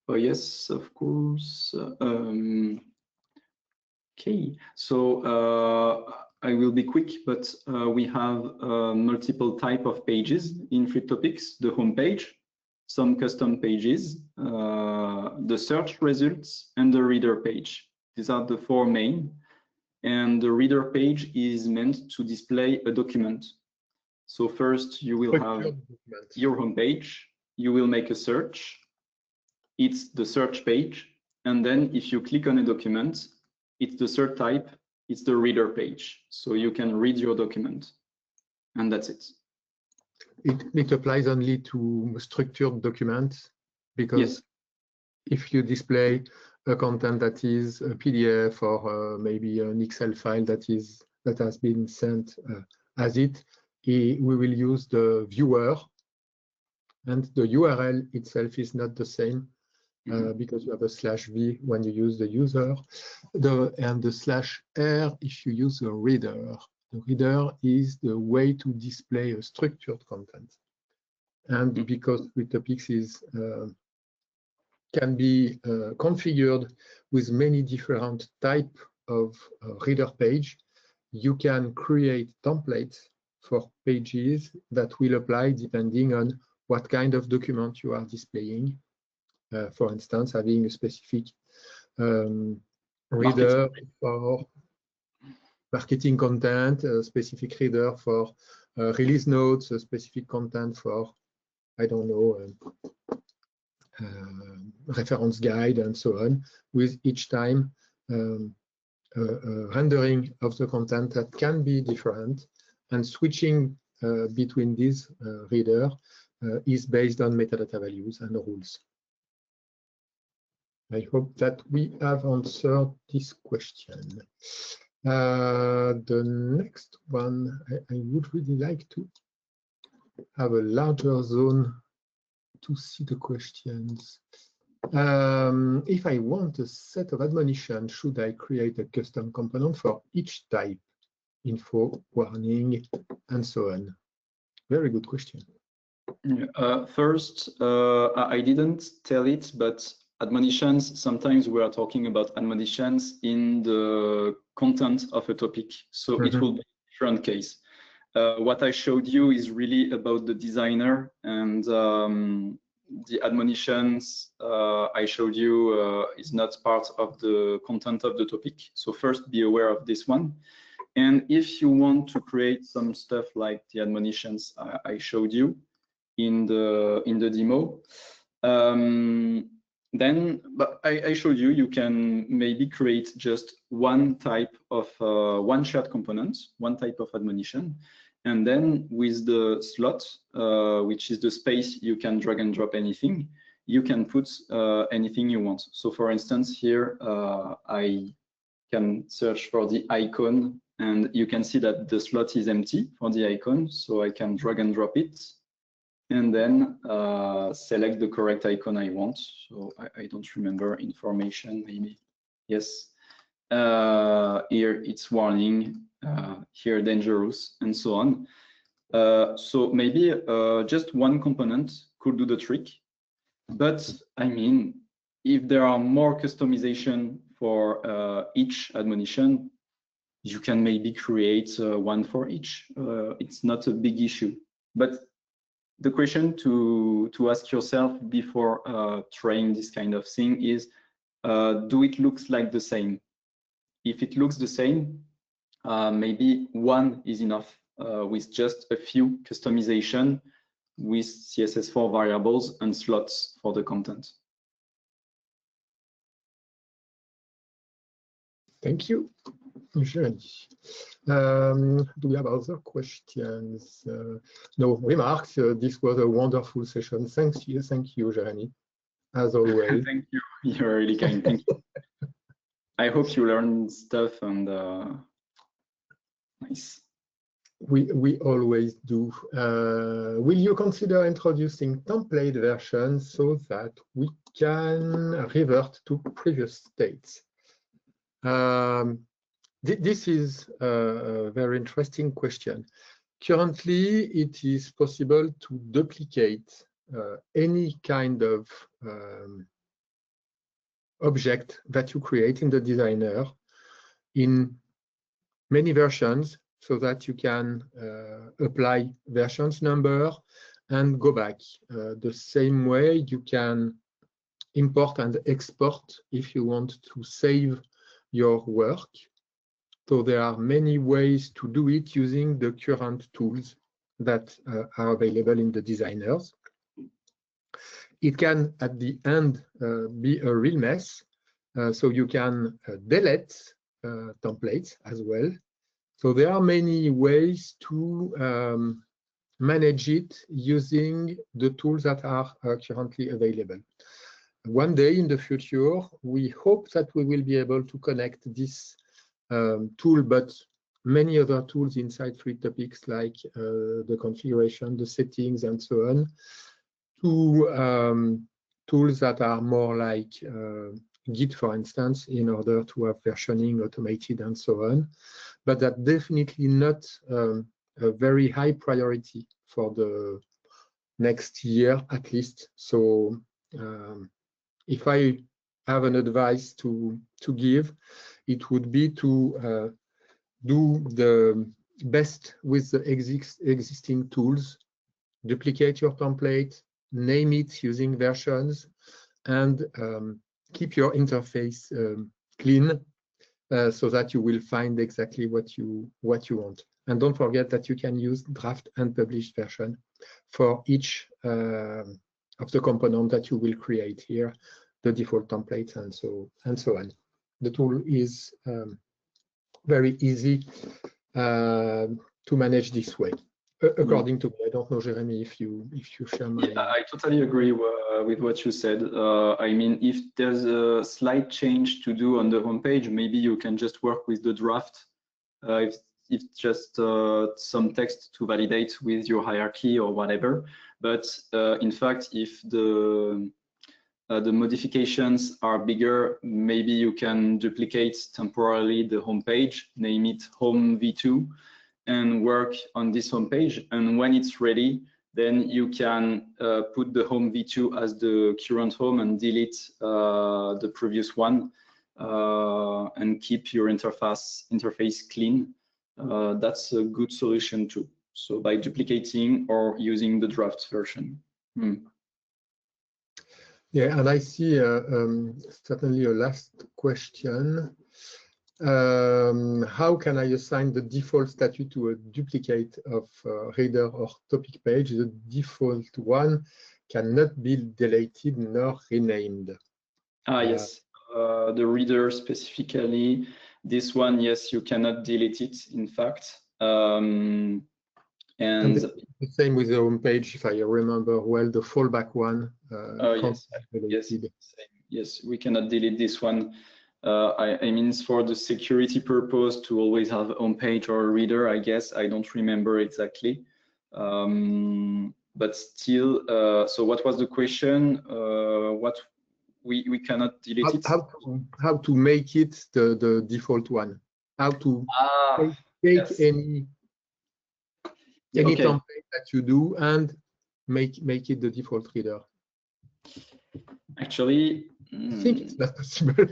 Oh, yes, of course. Okay, so I will be quick, but we have multiple type of pages in free topics, the home page, some custom pages, the search results, and the reader page. These are the four main. And the reader page is meant to display a document. So first you will have your home page, you will make a search, it's the search page, and then if you click on a document, it's the third type, it's the reader page. So you can read your document, and that's it. It applies only to structured documents, because yes, if you display a content that is a PDF or maybe an Excel file that has been sent as it, we will use the viewer, and the URL itself is not the same. Because you have a /v when you use the user, and the /r if you use a reader. The reader is the way to display a structured content. And because free topics can be configured with many different types of reader page, you can create templates for pages that will apply depending on what kind of document you are displaying. For instance, having a specific reader for marketing content, a specific reader for release notes, a specific content for, I don't know, reference guide, and so on, with each time rendering of the content that can be different, and switching between these reader is based on metadata values and rules. I hope that we have answered this question. The next one, I would really like to have a larger zone to see the questions. If I want a set of admonition, should I create a custom component for each type? Info, warning, and so on. Very good question. First, I didn't tell it, but admonitions, sometimes we are talking about admonitions in the content of a topic. So it will be a different case. What I showed you is really about the designer, and the admonitions I showed you is not part of the content of the topic. So first, be aware of this one. And if you want to create some stuff like the admonitions I showed you in the demo, then, but I showed you, you can maybe create just one type of one shared component, one type of admonition, and then with the slot, which is the space you can drag and drop anything, you can put anything you want. So for instance, here I can search for the icon, and you can see that the slot is empty for the icon, so I can drag and drop it. and then select the correct icon I want. So I don't remember information, maybe. Yes. Here it's warning, here dangerous, and so on. So maybe just one component could do the trick. But I mean, if there are more customization for each admonition, you can maybe create one for each. It's not a big issue. But the question to ask yourself before trying this kind of thing is, do it looks like the same? If it looks the same, maybe one is enough with just a few customization with CSS4 variables and slots for the content. Thank you, Jeremy. Do we have other questions? No remarks. This was a wonderful session. Thank you, Jeremy, as always. Thank you. You're really kind. Thank you. I hope you learned stuff and nice. We always do. Will you consider introducing template versions so that we can revert to previous states? This is a very interesting question. Currently, it is possible to duplicate any kind of object that you create in the designer in many versions, so that you can apply versions number and go back. The same way you can import and export if you want to save your work. So there are many ways to do it using the current tools that are available in the designers. It can, at the end, be a real mess. So you can delete templates as well. So there are many ways to manage it using the tools that are currently available. One day in the future, we hope that we will be able to connect this tool, but many other tools inside Free Topics, like the configuration, the settings, and so on, to tools that are more like Git, for instance, in order to have versioning automated and so on. But that's definitely not a very high priority for the next year, at least. So if I have an advice to give, it would be to do the best with the existing tools, duplicate your template, name it using versions, and keep your interface clean so that you will find exactly what you want. And don't forget that you can use draft and published version for each of the component that you will create here, the default templates and so on. The tool is very easy to manage this way. According to me, I don't know, Jeremy, if you share my... Yeah, I totally agree with what you said. I mean, if there's a slight change to do on the homepage, maybe you can just work with the draft. If just some text to validate with your hierarchy or whatever. But in fact, if the modifications are bigger, maybe you can duplicate temporarily the homepage, name it home v2, and work on this homepage. And when it's ready, then you can put the home v2 as the current home and delete the previous one and keep your interface clean. That's a good solution too. So by duplicating or using the draft version. Yeah, and I see certainly a last question. How can I assign the default status to a duplicate of reader or topic page? The default one cannot be deleted nor renamed. Yes, the reader specifically. This one, yes, you cannot delete it, in fact. And the same with the home page, if I remember well, the fallback one. Yes, we cannot delete this one. I mean, it's for the security purpose to always have a home page or a reader, I guess. I don't remember exactly. but still, so what was the question? What we cannot delete it? How to make it the default one? How to take yes. any Okay. template that you do and make it the default reader? Actually, I think it's not possible.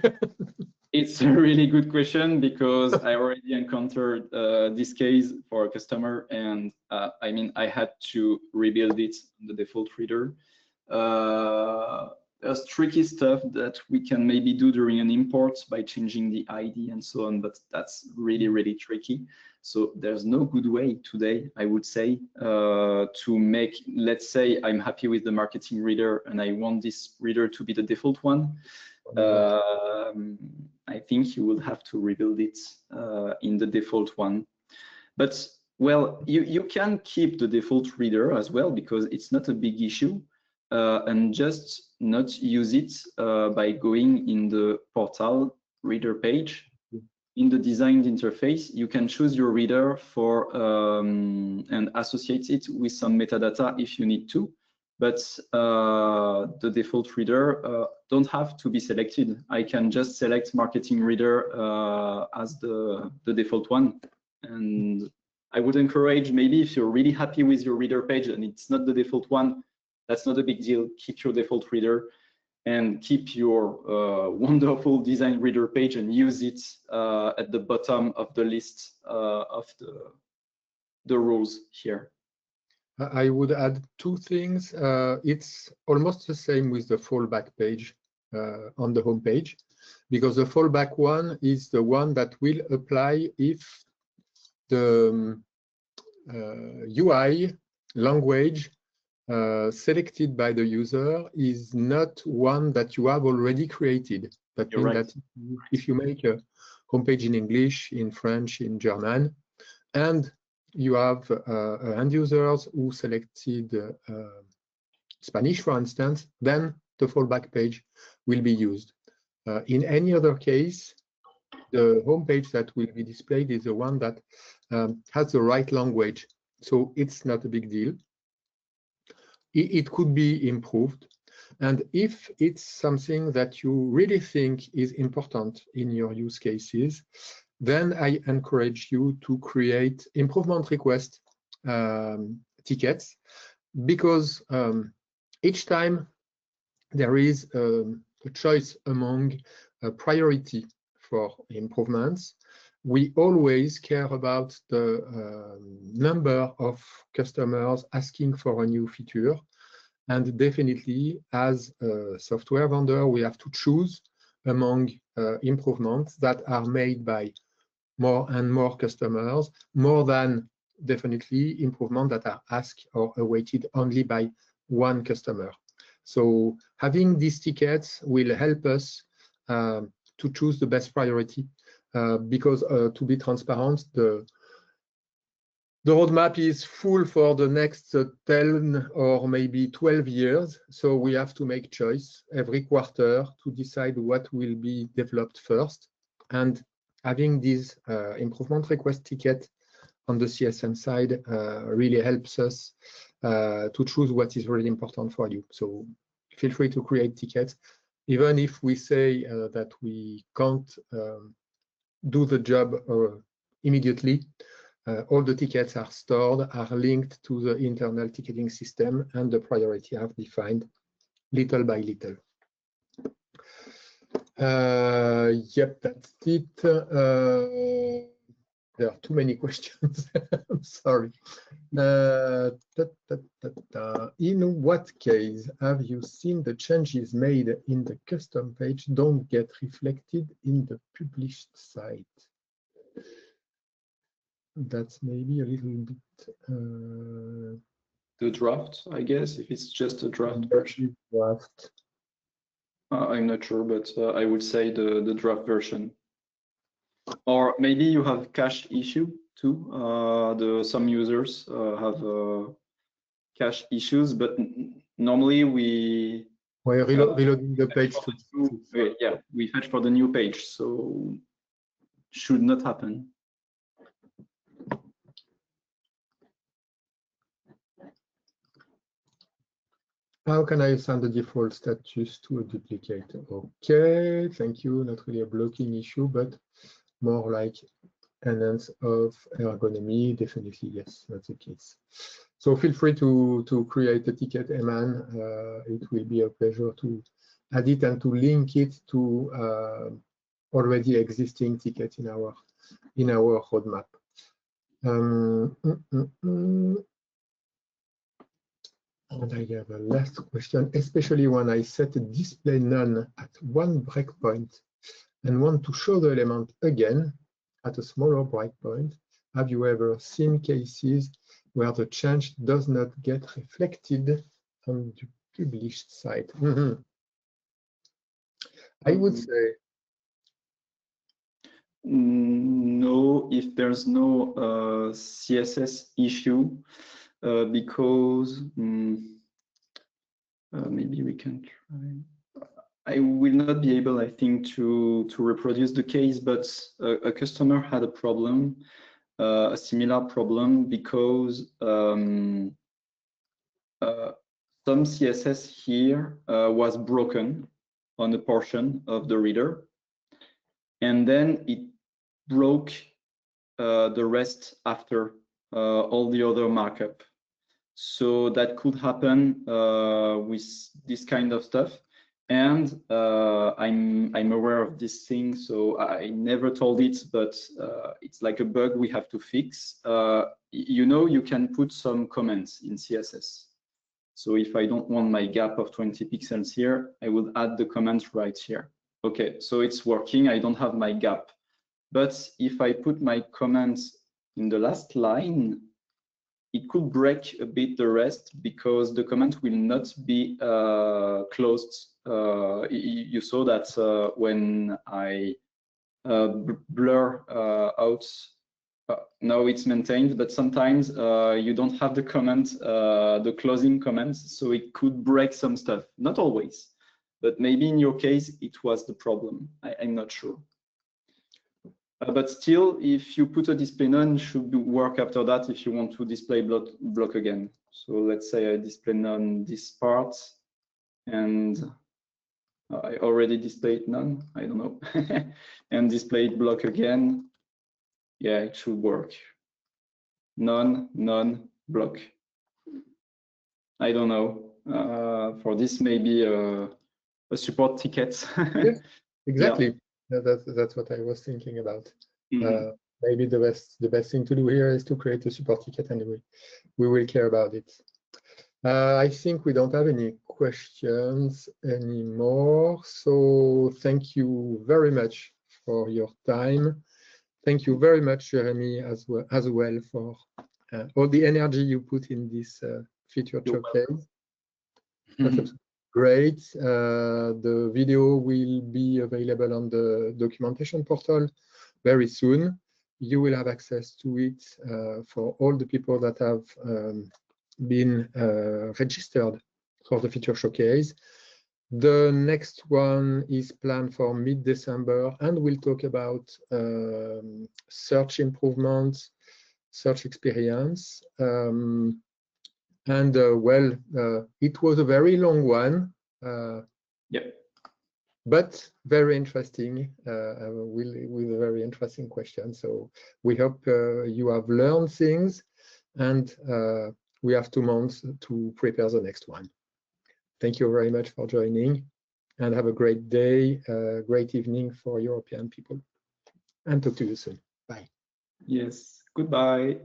It's a really good question, because I already encountered this case for a customer, and I mean, I had to rebuild it on the default reader. There's tricky stuff that we can maybe do during an import by changing the ID and so on, but that's really, really tricky. So there's no good way today, I would say, to make, let's say I'm happy with the marketing reader and I want this reader to be the default one. I think you will have to rebuild it in the default one. But well, you can keep the default reader as well, because it's not a big issue, and just not use it by going in the portal reader page. In the designed interface, you can choose your reader for and associate it with some metadata if you need to. But the default reader don't have to be selected. I can just select marketing reader as the default one. And I would encourage, maybe if you're really happy with your reader page and it's not the default one, that's not a big deal. Keep your default reader and keep your wonderful design reader page and use it at the bottom of the list of the rows here. I would add two things. It's almost the same with the fallback page on the home page, because the fallback one is the one that will apply if the UI language selected by the user is not one that you have already created. That means right. that if you make a homepage in English, in French, in German, and you have end users who selected Spanish, for instance, then the fallback page will be used. In any other case, the homepage that will be displayed is the one that has the right language. So it's not a big deal. It could be improved. And if it's something that you really think is important in your use cases, then I encourage you to create improvement request tickets, because each time there is a choice among a priority for improvements, we always care about the number of customers asking for a new feature. And definitely, as a software vendor, we have to choose among improvements that are made by more and more customers, more than definitely improvements that are asked or awaited only by one customer. So having these tickets will help us to choose the best priority, because to be transparent, the roadmap is full for the next 10 or maybe 12 years. So we have to make choice every quarter to decide what will be developed first. And having this improvement request ticket on the CSM side really helps us to choose what is really important for you. So feel free to create tickets, even if we say that we can't do the job immediately. All the tickets are stored, are linked to the internal ticketing system, and the priority are defined little by little. Yep, that's it. There are too many questions. I'm sorry. In what case have you seen the changes made in the custom page don't get reflected in the published site? That's maybe a little bit. The draft, I guess, if it's just a draft version. I'm not sure, but I would say the draft version. Or maybe you have cache issue too. Some users have cache issues, but normally we're reloading the page yeah, we fetch for the new page, so should not happen. How can I assign the default status to a duplicate? Okay, thank you. Not really a blocking issue, but more like enhance of ergonomy. Definitely, yes, that's the case. So feel free to create a ticket, Eman. It will be a pleasure to add it and to link it to already existing ticket in our roadmap. And I have a last question, especially when I set a display none at one breakpoint and want to show the element again at a smaller breakpoint. Have you ever seen cases where the change does not get reflected on the published site? I would say no, if there's no CSS issue, because maybe we can try. I will not be able, I think, to reproduce the case, but a customer had a problem, a similar problem, because some CSS here was broken on a portion of the reader, and then it broke the rest after all the other markup. So that could happen with this kind of stuff. And I'm aware of this thing, so I never told it, but it's like a bug we have to fix. You know, you can put some comments in CSS. So if I don't want my gap of 20 pixels here, I would add the comment right here. Okay, so it's working, I don't have my gap. But if I put my comments in the last line, it could break a bit the rest because the comment will not be closed. You saw that when I blur out, now it's maintained, but sometimes you don't have the comment, the closing comments, so it could break some stuff. Not always, but maybe in your case, it was the problem. I'm not sure. But still, if you put a display none, it should work after that if you want to display block again. So let's say I display none this part, and I already displayed none, I don't know, and displayed block again. Yeah, it should work. None, none, block. I don't know. For this, maybe a support ticket. yes, exactly. Yeah. That's what I was thinking about. Maybe the best thing to do here is to create a support ticket, and we will care about it. I think we don't have any questions anymore. So thank you very much for your time. Thank you very much, Jeremy, as well for all the energy you put in this feature showcase. That's great. The video will be available on the documentation portal very soon. You will have access to it for all the people that have been registered for the feature showcase. The next one is planned for mid-December, and we'll talk about search improvements, search experience. Well, it was a very long one. Yeah. But very interesting, with a very interesting question. So we hope you have learned things, and we have 2 months to prepare the next one. Thank you very much for joining, and have a great day, great evening for European people. And talk to you soon. Bye. Yes, goodbye.